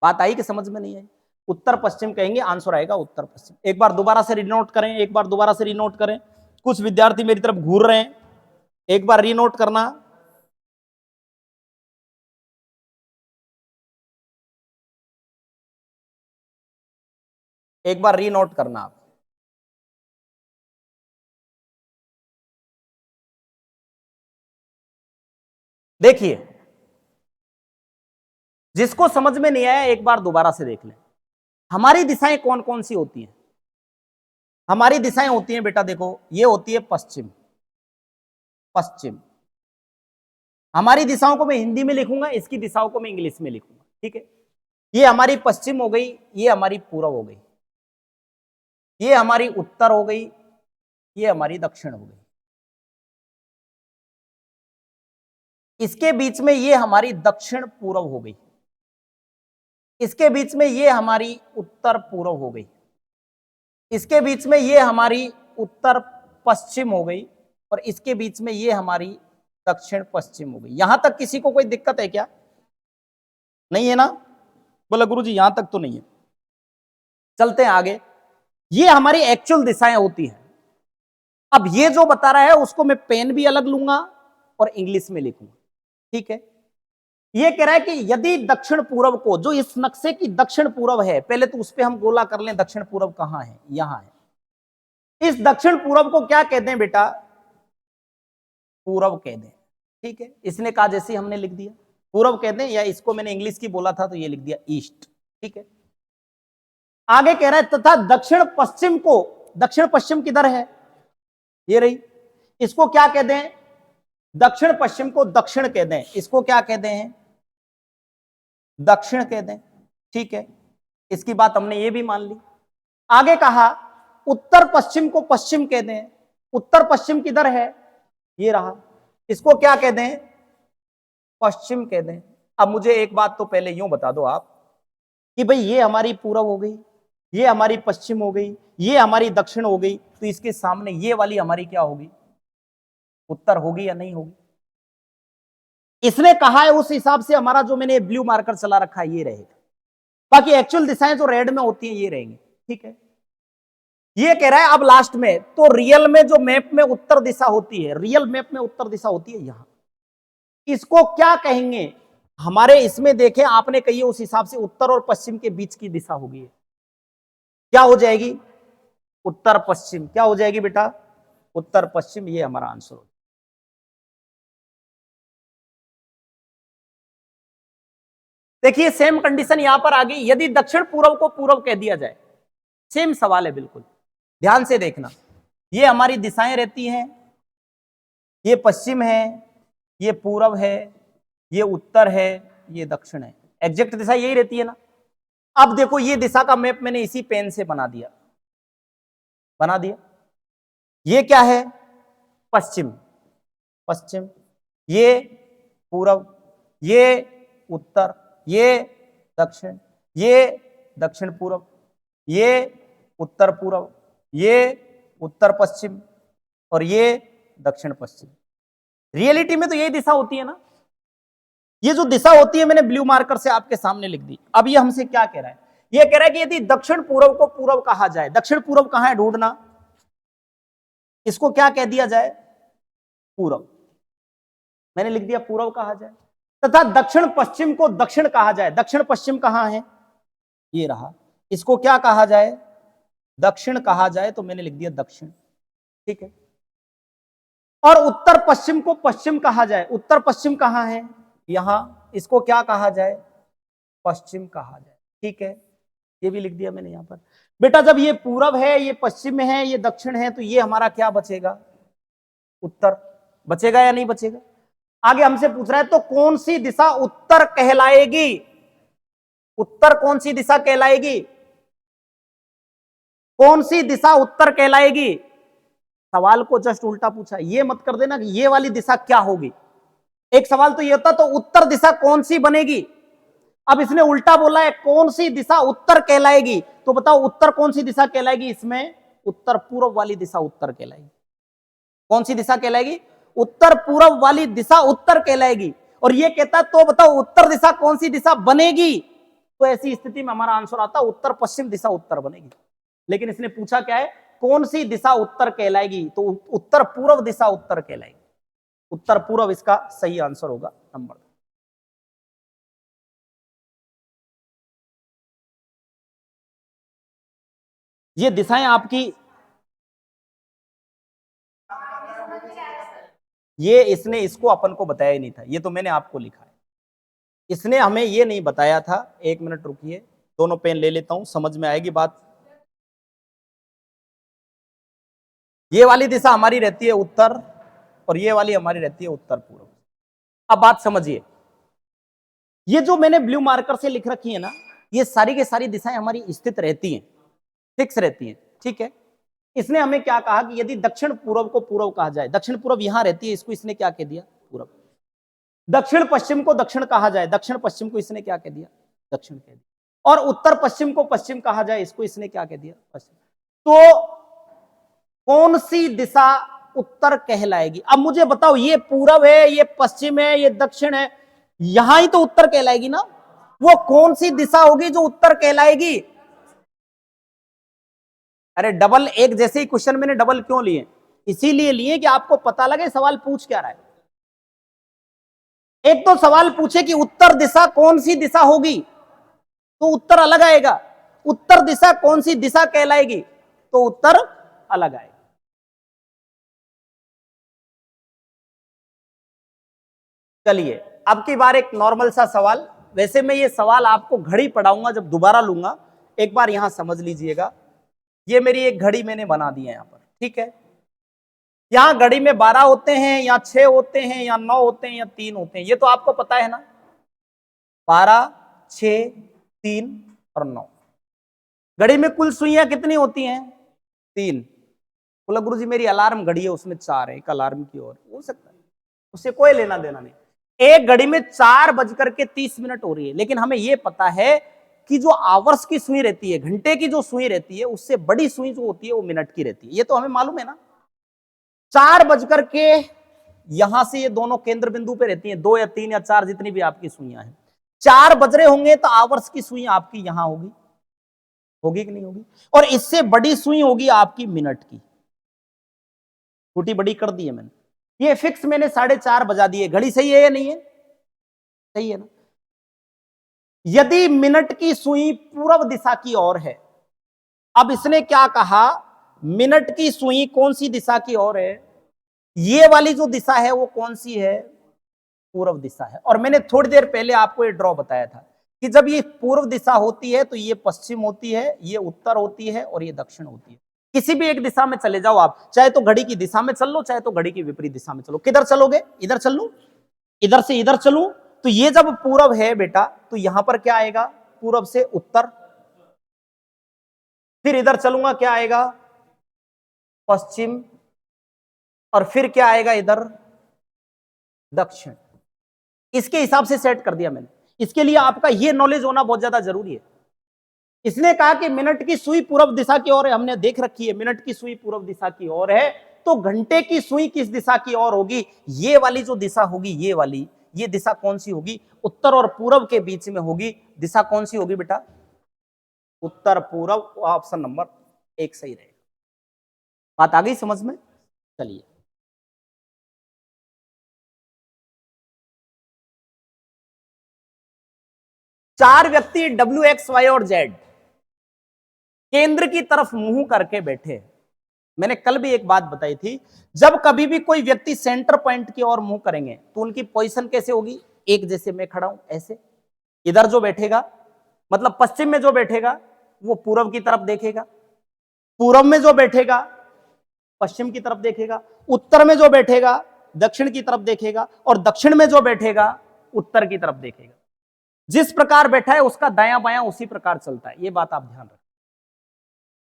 बात आई कि समझ में नहीं आई? उत्तर पश्चिम कहेंगे, आंसर आएगा उत्तर पश्चिम। एक बार दोबारा से रीनोट करें, एक बार दोबारा से रीनोट करें। कुछ विद्यार्थी मेरी तरफ घूर रहे हैं, एक बार रीनोट करना। एक बार रीनोट करना आप। देखिए, जिसको समझ में नहीं आया एक बार दोबारा से देख लें। हमारी दिशाएं कौन कौन सी होती हैं? हमारी दिशाएं होती हैं बेटा, देखो ये होती है पश्चिम। पश्चिम हमारी दिशाओं को मैं हिंदी में लिखूंगा, इसकी दिशाओं को मैं इंग्लिश में लिखूंगा, ठीक है? ये हमारी पश्चिम हो गई, ये हमारी पूर्व हो गई, ये हमारी उत्तर हो गई, ये हमारी दक्षिण हो गई। इसके बीच में ये हमारी दक्षिण पूर्व हो गई, इसके बीच में ये हमारी उत्तर पूर्व हो गई, इसके बीच में ये हमारी उत्तर पश्चिम हो गई, और इसके बीच में ये हमारी दक्षिण पश्चिम हो गई। यहां तक किसी को कोई दिक्कत है क्या? नहीं है ना? बोला गुरुजी यहां तक तो नहीं है। चलते हैं आगे। ये हमारी एक्चुअल दिशाएं होती हैं। अब ये जो बता रहा है उसको मैं पेन भी अलग लूंगा और इंग्लिश में लिखूंगा, ठीक है? ये कह रहा है कि यदि दक्षिण पूर्व को, जो इस नक्शे की दक्षिण पूर्व है, पहले तो उस पर हम गोला कर लें, दक्षिण पूर्व कहां है? यहां है। इस दक्षिण पूर्व को क्या कहते हैं बेटा? पूर्व कहते हैं, ठीक है? इसने कहा जैसे हमने लिख दिया पूर्व कहते हैं, या इसको मैंने इंग्लिश की बोला था तो ये लिख दिया ईस्ट, ठीक है? आगे कह रहा है तथा दक्षिण पश्चिम को, दक्षिण पश्चिम किधर है? ये रही। इसको क्या कहते हैं? दक्षिण पश्चिम को दक्षिण कहते हैं, इसको क्या कहते हैं? दक्षिण कहते हैं, ठीक है? इसकी बात हमने ये भी मान ली। आगे कहा उत्तर पश्चिम को पश्चिम कह दें, उत्तर पश्चिम किधर है, ये रहा, इसको क्या कह दें, पश्चिम कह दें। अब मुझे एक बात तो पहले यूं बता दो आप कि भाई ये हमारी पूरब हो गई, ये हमारी पश्चिम हो गई, ये हमारी दक्षिण हो गई, तो इसके सामने ये वाली हमारी क्या होगी, उत्तर होगी या नहीं होगी। इसने कहा है उस हिसाब से हमारा जो मैंने ब्लू मार्कर चला रखा है ये रहेगा, बाकी एक्चुअल दिशाएं जो रेड में होती हैं ये रहेंगी, ठीक है। ये कह रहा है अब लास्ट में, तो रियल में जो मैप में उत्तर दिशा होती है, रियल मैप में उत्तर दिशा होती है यहां, इसको क्या कहेंगे, हमारे इसमें देखें आपने कही उस हिसाब से उत्तर और पश्चिम के बीच की दिशा होगी, क्या हो जाएगी, उत्तर पश्चिम। क्या हो जाएगी बेटा, उत्तर पश्चिम, ये हमारा आंसर हो। देखिए सेम कंडीशन यहां पर आ गई, यदि दक्षिण पूर्व को पूर्व कह दिया जाए, सेम सवाल है बिल्कुल, ध्यान से देखना, ये हमारी दिशाएं रहती हैं, ये पश्चिम है, ये पूर्व है, ये उत्तर है, ये दक्षिण है, एग्जैक्ट दिशा यही रहती है ना। अब देखो ये दिशा का मैप मैंने इसी पेन से बना दिया, ये क्या है, पश्चिम, पश्चिम, ये पूर्व, ये उत्तर, ये दक्षिण, ये दक्षिण पूर्व, ये उत्तर पूर्व, ये उत्तर पश्चिम, और ये दक्षिण पश्चिम। रियलिटी में तो यही दिशा होती है ना, ये जो दिशा होती है मैंने ब्लू मार्कर से आपके सामने लिख दी। अब ये हमसे क्या कह रहा है, ये कह रहा है कि यदि दक्षिण पूर्व को पूर्व कहा जाए, दक्षिण पूर्व कहां है ढूंढना, इसको क्या कह दिया जाए, पूर्व, मैंने लिख दिया पूर्व कहा जाए, तथा दक्षिण पश्चिम को दक्षिण कहा जाए, दक्षिण पश्चिम कहां है, ये रहा, इसको क्या कहा जाए, दक्षिण कहा जाए, तो मैंने लिख दिया दक्षिण, ठीक है। और उत्तर पश्चिम को पश्चिम कहा जाए, उत्तर पश्चिम कहां है, यहां, इसको क्या कहा जाए, पश्चिम कहा जाए, ठीक है, ये भी लिख दिया मैंने यहां पर। बेटा जब ये पूरब है, ये पश्चिम में है, ये दक्षिण है, तो ये हमारा क्या बचेगा, उत्तर बचेगा या नहीं बचेगा। आगे हमसे पूछ रहा है तो कौन सी दिशा उत्तर कहलाएगी, उत्तर कौन सी दिशा कहलाएगी, कौन सी दिशा उत्तर कहलाएगी। सवाल को जस्ट उल्टा पूछा, ये मत कर देना कि ये वाली दिशा क्या होगी, एक सवाल तो ये होता तो उत्तर दिशा कौन सी बनेगी, अब इसने उल्टा बोला है कौन सी दिशा उत्तर कहलाएगी, तो बताओ उत्तर कौन सी दिशा कहलाएगी, इसमें उत्तर पूर्व वाली दिशा उत्तर कहलाएगी। कौन सी दिशा कहलाएगी, उत्तर पूर्व वाली दिशा उत्तर कहलाएगी। और ये कहता तो बताओ उत्तर दिशा कौन सी दिशा बनेगी, तो ऐसी स्थिति में हमारा आंसर आता उत्तर पश्चिम दिशा उत्तर बनेगी। लेकिन इसने पूछा क्या है, कौन सी दिशा उत्तर कहलाएगी, तो उत्तर पूर्व दिशा उत्तर कहलाएगी, उत्तर पूर्व इसका सही आंसर होगा नंबर। ये दिशाएं आपकी, ये इसने इसको अपन को बताया ही नहीं था, ये तो मैंने आपको लिखा है, इसने हमें ये नहीं बताया था। एक मिनट रुकिए, दोनों पेन ले लेता हूं, समझ में आएगी बात। ये वाली दिशा हमारी रहती है उत्तर, और ये वाली हमारी रहती है उत्तर पूर्व। अब बात समझिए, ये जो मैंने ब्लू मार्कर से लिख रखी है ना, ये सारी की सारी दिशाएं हमारी स्थित रहती हैं, फिक्स रहती हैं, ठीक है। इसने हमें क्या कहा कि यदि दक्षिण पूर्व को पूर्व कहा जाए, दक्षिण पूर्व यहां रहती है, इसको इसने क्या कह दिया, पूर्व। दक्षिण पश्चिम को दक्षिण कहा जाए, दक्षिण पश्चिम को इसने क्या कह दिया, दक्षिण कह दिया। और उत्तर पश्चिम को पश्चिम कहा जाए, इसको इसने क्या कह दिया, पश्चिम। तो कौन सी दिशा उत्तर कहलाएगी। अब मुझे बताओ, ये पूरब है, ये पश्चिम है, ये दक्षिण है, यहां ही तो उत्तर कहलाएगी ना, वो कौन सी दिशा होगी जो उत्तर कहलाएगी। अरे डबल, एक जैसे ही क्वेश्चन मैंने डबल क्यों लिए, इसीलिए लिए कि आपको पता लगे सवाल पूछ क्या रहा है। एक तो सवाल पूछे कि उत्तर दिशा कौन सी दिशा होगी, तो उत्तर अलग आएगा। उत्तर दिशा कौन सी दिशा कहलाएगी, तो उत्तर अलग आएगा। चलिए अब की बार एक नॉर्मल सा सवाल, वैसे मैं ये सवाल आपको घड़ी पढ़ाऊंगा जब दोबारा लूंगा, एक बार यहां समझ लीजिएगा। ये मेरी एक घड़ी मैंने बना दी है यहां पर, ठीक है। यहां घड़ी में 12 होते हैं, या 6 होते हैं, या 9 होते हैं, या 3 होते हैं, ये तो आपको पता है ना, 12, 6, 3 और 9। घड़ी में कुल सुइयां कितनी होती हैं? 3। बोला गुरुजी मेरी अलार्म घड़ी है उसमें 4 है, एक अलार्म की और हो सकता है, उससे कोई लेना देना नहीं। एक घड़ी में 4:30 हो रही है, लेकिन हमें यह पता है कि जो आवर्स की सुई रहती है, घंटे की जो सुई रहती है, उससे बड़ी सुई जो होती है वो मिनट की रहती है। ये तो हमें मालूम है ना। 4 यहां से ये दोनों केंद्र बिंदु पे रहती हैं, 2 या 3 या 4 जितनी भी आपकी सुइयां हैं। 4 बज रहे होंगे तो आवर्स की सुई आपकी यहां होगी, होगी कि नहीं होगी? और इससे बड़ी सुई होगी आपकी मिनट की। छोटी बड़ी कर दी है मैंने, ये फिक्स मैंने 4:30 बजा दी है। घड़ी सही है या नहीं है? सही है ना। यदि मिनट की सुई पूर्व दिशा की ओर है, अब इसने क्या कहा, मिनट की सुई कौन सी दिशा की ओर है? ये वाली जो दिशा है वो कौन सी है? पूर्व दिशा है। और मैंने थोड़ी देर पहले आपको ये ड्रॉ बताया था कि जब ये पूर्व दिशा होती है तो ये पश्चिम होती है, ये उत्तर होती है और ये दक्षिण होती है। किसी भी एक दिशा में चले जाओ आप, चाहे तो घड़ी की दिशा में चल लो, चाहे तो घड़ी की विपरीत दिशा में चलो। किधर चलोगे? इधर चल लूं, इधर से इधर चलूं, तो ये जब पूर्व है बेटा तो यहां पर क्या आएगा? पूर्व से उत्तर। फिर इधर चलूंगा, क्या आएगा? पश्चिम। और फिर क्या आएगा इधर? दक्षिण। इसके हिसाब से सेट कर दिया मैंने। इसके लिए आपका यह नॉलेज होना बहुत ज्यादा जरूरी है। इसने कहा कि मिनट की सुई पूर्व दिशा की ओर है, हमने देख रखी है मिनट की सुई पूर्व दिशा की ओर है, तो घंटे की सुई किस दिशा की ओर होगी? ये वाली जो दिशा होगी, ये वाली, ये दिशा कौन सी होगी? उत्तर और पूर्व के बीच में होगी। दिशा कौन सी होगी बेटा? उत्तर पूर्व। ऑप्शन नंबर 1 सही रहेगा। बात आ गई समझ में? चलिए, चार व्यक्ति डब्ल्यू, एक्स, वाई और जेड केंद्र की तरफ मुंह करके बैठे। मैंने कल भी एक बात बताई थी, जब कभी भी कोई व्यक्ति सेंटर पॉइंट की ओर मुंह करेंगे तो उनकी पोजीशन कैसे होगी? एक जैसे मैं खड़ा हूं ऐसे। इधर जो बैठेगा, मतलब पश्चिम में जो बैठेगा वो पूर्व की तरफ देखेगा, पूर्व में जो बैठेगा पश्चिम की तरफ देखेगा, उत्तर में जो बैठेगा दक्षिण की तरफ देखेगा, और दक्षिण में जो बैठेगा उत्तर की तरफ देखेगा। जिस प्रकार बैठा है उसका दायां बायां उसी प्रकार चलता है। ये बात आप ध्यान रखें।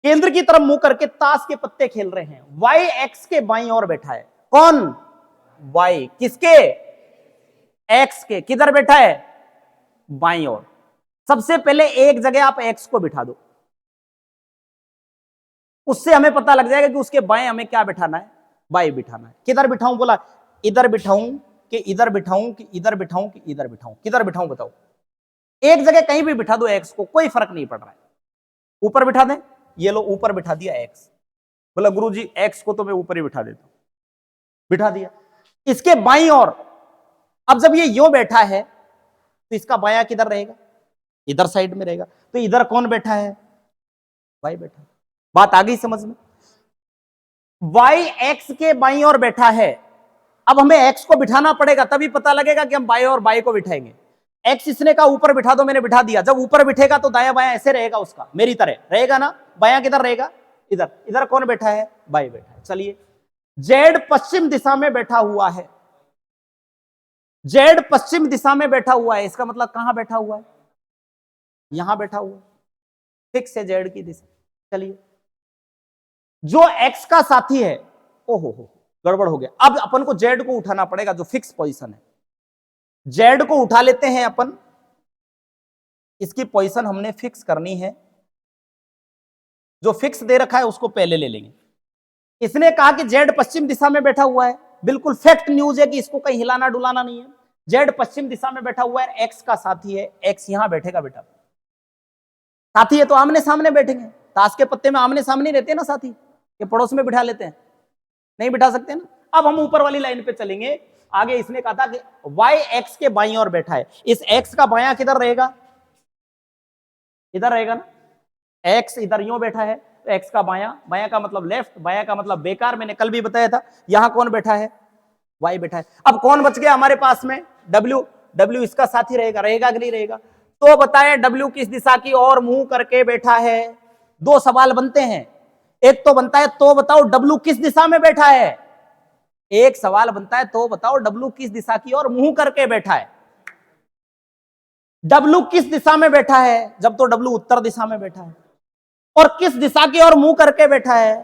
केंद्र की तरफ मुंह करके ताश के पत्ते खेल रहे हैं। वाई एक्स के बाईं ओर बैठा है। कौन? वाई। किसके? एक्स के। किधर बैठा है? बाईं ओर। सबसे पहले एक जगह आप एक्स को बिठा दो, उससे हमें पता लग जाएगा कि उसके बाएं हमें क्या बिठाना है? बाई बिठाना है। किधर बिठाऊं? बोला इधर बिठाऊं कि इधर बिठाऊं कि इधर बिठाऊं कि इधर बिठाऊं? किधर बिठाऊं बताओ? एक जगह कहीं भी बिठा दो एक्स को, कोई फर्क नहीं पड़ रहा है। ऊपर बिठा दें, ये लो ऊपर बिठा दिया एक्स। बोला गुरुजी एक्स को तो मैं ऊपर ही बिठा देता हूं। बिठा दिया। इसके बाईं ओर अब जब ये यूं बैठा है तो इसका बायां किधर रहेगा? इधर साइड में रहेगा। तो इधर कौन बैठा है? वाई बैठा है। बात आ गई समझ में? वाई एक्स के बाईं ओर बैठा है। अब हमें एक्स को बिठाना पड़ेगा, तभी पता लगेगा कि हम बाएं और बाएं को बिठाएंगे। एक्स इसने कहा ऊपर बिठा दो, मैंने बिठा दिया। जब ऊपर बिठेगा तो दाया बायां ऐसे रहेगा, उसका मेरी तरह रहेगा ना। बायां किधर रहेगा? इधर। इधर कौन बैठा है? बाई बैठा है। चलिए, जेड पश्चिम दिशा में बैठा हुआ है। जेड पश्चिम दिशा में बैठा हुआ है, इसका मतलब कहां बैठा हुआ है? यहां बैठा हुआ है। फिक्स है जेड की दिशा। चलिए, जो एक्स का साथी है, ओहो हो गड़बड़ हो गया। अब अपन को जेड को उठाना पड़ेगा, जो फिक्स पोजीशन है। जेड को उठा लेते हैं अपन। इसकी पोजीशन हमने फिक्स करनी है। जो फिक्स दे रखा है उसको पहले ले लेंगे। इसने कहा कि जेड पश्चिम दिशा में बैठा हुआ है। बिल्कुल फैक्ट न्यूज है कि इसको कहीं हिलाना डुलाना नहीं है। जेड पश्चिम दिशा में बैठा हुआ है, एक्स का साथी है। एक्स यहां बैठेगा बेटा। साथी है तो आमने सामने बैठेंगे। ताश के पत्ते में आमने सामने रहते ना साथी, ये पड़ोस में बिठा लेते हैं? नहीं बिठा सकते ना। अब हम ऊपर वाली लाइन पे चलेंगे। आगे इसने कहा था कि वाई एक्स के बाईं ओर बैठा है। इस एक्स का बायां किधर रहेगा? इधर रहेगा ना। एक्स इधर यूं बैठा है तो एक्स का बायां, बायां का मतलब लेफ्ट, बायां का मतलब बेकार। मैंने कल भी बताया था। यहां कौन बैठा है? वाई बैठा है। अब कौन बच गया हमारे पास में? डब्ल्यू। डब्ल्यू इसका साथी रहेगा, रहेगा कि नहीं रहेगा? तो बताए डब्ल्यू किस दिशा की ओर मुंह करके बैठा है? दो सवाल बनते हैं। एक तो बनता है तो बताओ डब्ल्यू किस दिशा में बैठा है। एक सवाल बनता है तो बताओ डब्ल्यू किस दिशा की ओर मुंह करके बैठा है। डब्ल्यू किस दिशा में बैठा है? जब तो डब्ल्यू उत्तर दिशा में बैठा है। और किस दिशा की ओर मुंह करके बैठा है।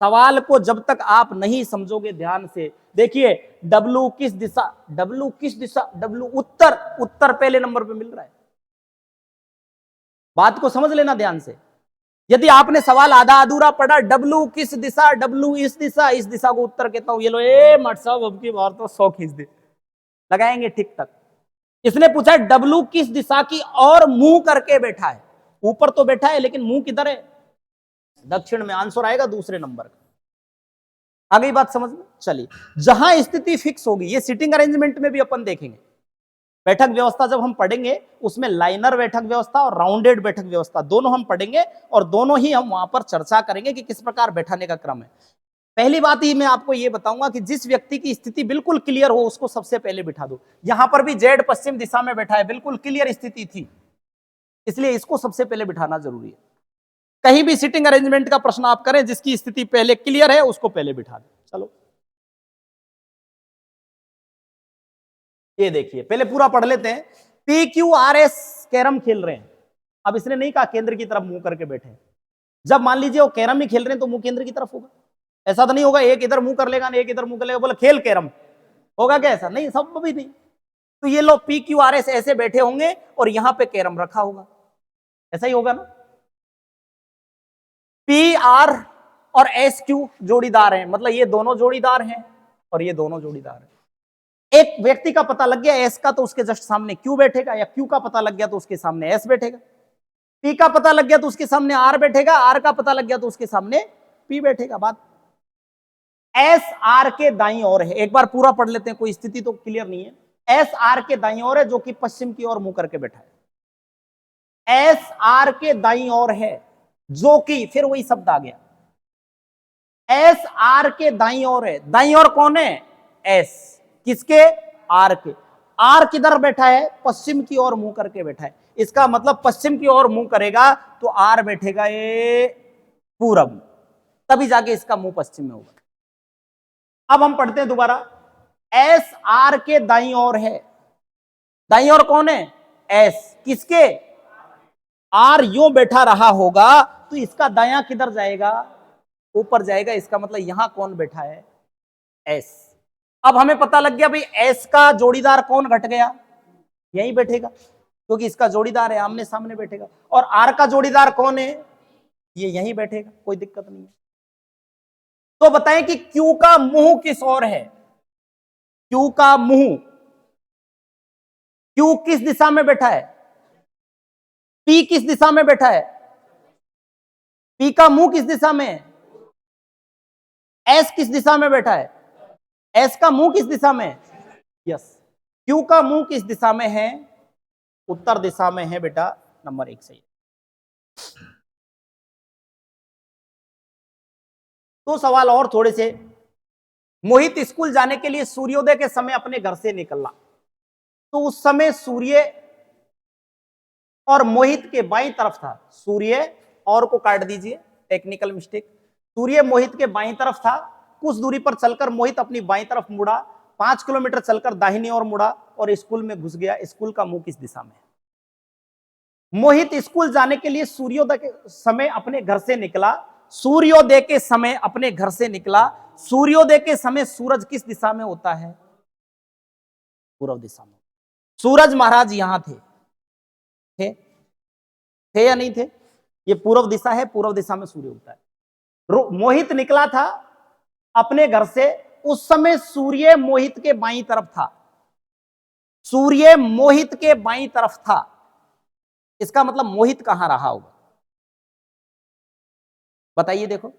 सवाल को जब तक आप नहीं समझोगे ध्यान से, देखिए डब्लू किस दिशा, डब्लू किस दिशा, डब्लू उत्तर, उत्तर पहले नंबर पे मिल रहा है। बात को समझ लेना ध्यान से। यदि आपने सवाल आधा अधूरा पढ़ा, डब्लू किस दिशा, डब्लू इस दिशा, इस दिशा को उत्तर कहता हूं, ये लो ए मट साहब अब की बार तो 100 खींच दे, लगाएंगे ठीक तक। इसने पूछा डब्लू किस दिशा की और मुंह करके बैठा है, ऊपर तो बैठा है लेकिन मुंह किधर है, दक्षिण में। आंसर आएगा दूसरे नंबर का। आ गई बात समझ में। चलिए, जहां स्थिति फिक्स होगी, ये सीटिंग अरेंजमेंट में भी अपन देखेंगे। बैठक व्यवस्था जब हम पढ़ेंगे उसमें लाइनर बैठक व्यवस्था और राउंडेड बैठक व्यवस्था दोनों हम पढ़ेंगे, और दोनों ही हम वहां पर चर्चा करेंगे कि किस प्रकार बैठाने का क्रम है। पहली बात ही मैं आपको यह बताऊंगा कि जिस व्यक्ति की स्थिति बिल्कुल क्लियर हो उसको सबसे पहले बिठा दो। यहां पर भी जेड पश्चिम दिशा में बैठा है, बिल्कुल क्लियर स्थिति थी, इसलिए इसको सबसे पहले बिठाना जरूरी है। कहीं भी सीटिंग अरेंजमेंट का प्रश्न आप करें, जिसकी स्थिति पहले क्लियर है उसको पहले बिठा दें। चलो ये देखिए, पहले पूरा पढ़ लेते हैं। P Q R S carrom खेल रहे हैं। अब इसने नहीं कहा केंद्र की तरफ मुंह करके बैठे हैं। जब मान लीजिए वो कैरम ही खेल रहे हैं तो मुंह केंद्र की तरफ होगा। ऐसा तो नहीं होगा एक इधर मुंह कर लेगा ना एक इधर मुंह कर लेगा, बोले खेल कैरम, होगा क्या? ऐसा नहीं, सब भी नहीं। तो ये लोग पी क्यू आर एस ऐसे बैठे होंगे और यहां पे कैरम रखा होगा, ऐसा ही होगा ना। पी आर और एस क्यू जोड़ीदार हैं, मतलब ये दोनों जोड़ीदार हैं और ये दोनों जोड़ीदार हैं। एक व्यक्ति का पता लग गया एस का, तो उसके जस्ट सामने क्यू बैठेगा, या क्यू का पता लग गया तो उसके सामने एस बैठेगा। पी का पता लग गया तो उसके सामने आर बैठेगा, आर का पता लग गया तो उसके सामने पी बैठेगा। बात एस आर के दाईं ओर है, एक बार पूरा पढ़ लेते हैं, कोई स्थिति तो क्लियर नहीं है। एस आर के दाईं ओर है, जो कि पश्चिम की ओर मुंह करके बैठा है। एस आर के दाईं ओर है, जो कि, फिर वही शब्द आ गया, एस आर के दाईं ओर है। दाईं ओर कौन है? एस, किसके? आर के। आर किधर बैठा है? पश्चिम की ओर मुंह करके बैठा है। इसका मतलब पश्चिम की ओर मुंह करेगा तो आर बैठेगा ये पूरब, तभी जाके इसका मुंह पश्चिम में होगा। अब हम पढ़ते हैं दोबारा। एस आर के दाईं ओर है, दाईं ओर कौन है? एस, किसके? आर यूं बैठा रहा होगा तो इसका दायां किधर जाएगा? ऊपर जाएगा। इसका मतलब यहां कौन बैठा है? एस। अब हमें पता लग गया भाई एस का जोड़ीदार कौन घट गया, यहीं बैठेगा, क्योंकि इसका जोड़ीदार है, आमने सामने बैठेगा। और आर का जोड़ीदार कौन है? ये यहीं बैठेगा, कोई दिक्कत नहीं है। तो बताएं कि क्यू का मुंह किस ओर है? क्यू का मुंह, क्यू किस दिशा में बैठा है? पी किस दिशा में बैठा है? पी का मुंह किस दिशा में है? एस किस दिशा में बैठा है? एस का मुंह किस दिशा में है? यस। क्यू का मुंह किस दिशा में है? उत्तर दिशा में है बेटा, नंबर 1 सही। तो सवाल और थोड़े से। मोहित स्कूल जाने के लिए सूर्योदय के समय अपने घर से निकला, तो उस समय सूर्य और मोहित के बाईं तरफ था। सूर्य और को काट दीजिए, टेक्निकल मिस्टेक। सूर्य मोहित के बाईं तरफ था। कुछ दूरी पर चलकर मोहित अपनी बाईं तरफ मुड़ा, 5 किलोमीटर चलकर दाहिनी ओर मुड़ा और स्कूल में घुस गया। स्कूल का मुंह किस दिशा में है? मोहित स्कूल जाने के लिए सूर्योदय के समय अपने घर से निकला। सूर्योदय के समय अपने घर से निकला। सूर्योदय के समय सूरज किस दिशा में होता है? पूर्व दिशा में। सूरज महाराज यहां थे या नहीं थे? ये पूर्व दिशा है, पूर्व दिशा में सूर्य होता है। मोहित निकला था अपने घर से, उस समय सूर्य मोहित के बाईं तरफ था। सूर्य मोहित के बाईं तरफ था, इसका मतलब मोहित कहां रहा होगा? बताइए। देखो,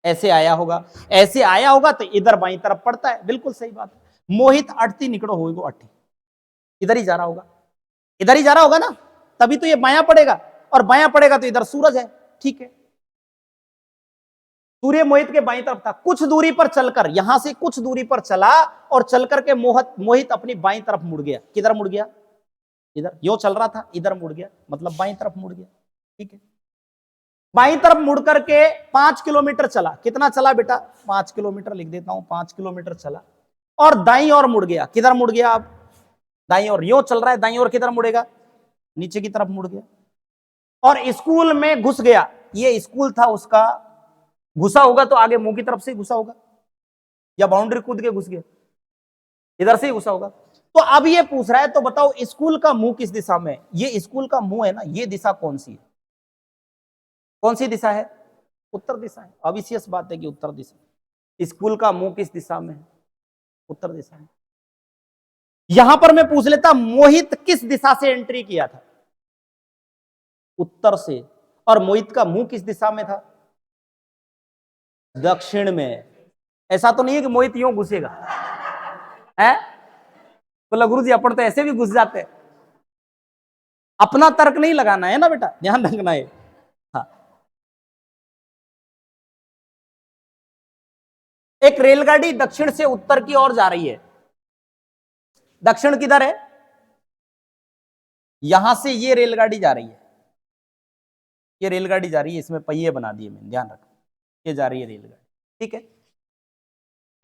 ऐसे आया होगा, ऐसे आया होगा तो इधर बाईं तरफ पड़ता है, बिल्कुल सही बात है। मोहित अटती निकलो होगी, अट्ठी इधर ही जा रहा होगा, इधर ही जा रहा होगा ना, तभी तो ये बायां पड़ेगा, और बायां पड़ेगा तो इधर सूरज है। ठीक है, सूर्य मोहित के बाईं तरफ था। कुछ दूरी पर चलकर, यहां से कुछ दूरी पर चला और चलकर के मोहित अपनी बाईं तरफ मुड़ गया। किधर मुड़ गया? इधर। यो चल रहा था, इधर मुड़ गया, मतलब बाईं तरफ मुड़ गया। ठीक है, बाईं तरफ मुड़ करके 5 किलोमीटर चला। कितना चला बेटा? 5 किलोमीटर लिख देता हूं, 5 किलोमीटर चला और दाईं ओर मुड़ गया। किधर मुड़ गया? अब दाईं ओर। यो चल रहा है, दाईं ओर किधर मुड़ेगा? नीचे की तरफ मुड़ गया। और स्कूल में घुस गया, ये स्कूल था उसका, घुसा होगा तो आगे मुंह की तरफ से ही घुसा होगा, या बाउंड्री कूद के घुस गया, इधर से ही घुसा होगा। तो अब ये पूछ रहा है, तो बताओ स्कूल का मुंह किस दिशा में है? ये स्कूल का मुंह है ना, ये दिशा कौन सी है? कौन सी दिशा है? उत्तर दिशा है। ऑब्वियस बात है कि उत्तर दिशा। स्कूल का मुंह किस दिशा में है? उत्तर दिशा में। यहां पर मैं पूछ लेता, मोहित किस दिशा से एंट्री किया था? उत्तर से। और मोहित का मुंह किस दिशा में था? दक्षिण में। ऐसा तो नहीं है कि मोहित यूं घुसेगा, है? बोला गुरु जी अपन तो ऐसे भी घुस जाते हैं। अपना तर्क नहीं लगाना है ना बेटा, ध्यान रखना है। हाँ, एक रेलगाड़ी दक्षिण से उत्तर की ओर जा रही है। दक्षिण किधर है? यहां से ये रेलगाड़ी जा रही है, ये रेलगाड़ी जा रही है, इसमें पहिए बना दिए मैंने, ध्यान रखना, ये जा रही है रेलगाड़ी, ठीक है।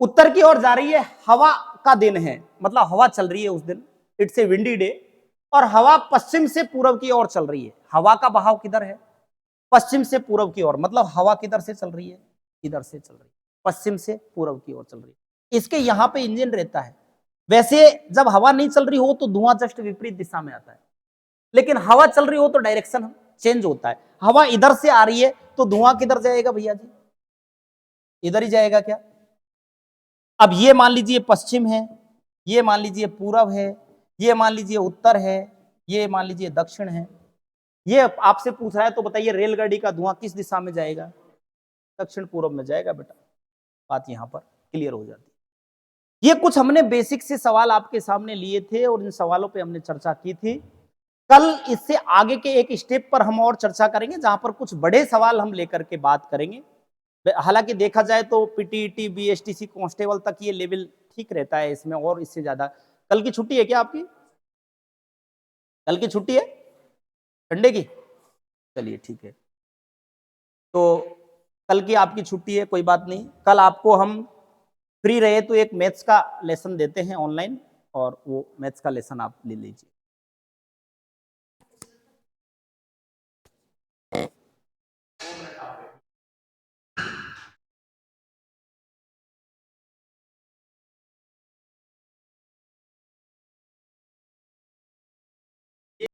उत्तर की ओर जा रही है, हवा का दिन है, मतलब हवा चल रही है उस दिन, इट्स ए विंडी डे, और हवा पश्चिम से पूर्व की ओर चल रही है। हवा का बहाव किधर है? पश्चिम से पूर्व की ओर, मतलब हवा किधर से चल रही है? इधर से चल रही है, पश्चिम से पूर्व की ओर चल रही है। इसके यहां पे इंजन रहता है। वैसे जब हवा नहीं चल रही हो तो धुआं जस्ट विपरीत दिशा में आता है, लेकिन हवा चल रही हो तो डायरेक्शन चेंज होता है। हवा इधर से आ रही है तो धुआं किधर जाएगा भैया जी? इधर ही जाएगा क्या? अब ये मान लीजिए पश्चिम है, ये मान लीजिए पूरब है, ये मान लीजिए उत्तर है, ये मान लीजिए दक्षिण है। ये आपसे पूछ रहा है तो बताइए रेलगाड़ी का धुआं किस दिशा में जाएगा? दक्षिण पूर्व में जाएगा बेटा। बात यहां पर क्लियर हो जाती है। ये कुछ हमने बेसिक से सवाल आपके सामने लिए थे और इन सवालों पे हमने चर्चा की थी। कल इससे आगे के एक स्टेप पर हम और चर्चा करेंगे, जहां पर कुछ बड़े सवाल हम लेकर के बात करेंगे। हालांकि देखा जाए तो पीटीईटी, बीएसटीसी, कांस्टेबल तक ये लेवल ठीक रहता है, इसमें और इससे ज्यादा। कल की छुट्टी है क्या आपकी? कल की छुट्टी है संडे की? चलिए ठीक है, तो कल की आपकी छुट्टी है, कोई बात नहीं। कल आपको हम फ्री रहे तो एक मैथ्स का लेसन देते हैं ऑनलाइन, और वो मैथ्स का लेसन आप ले लीजिए।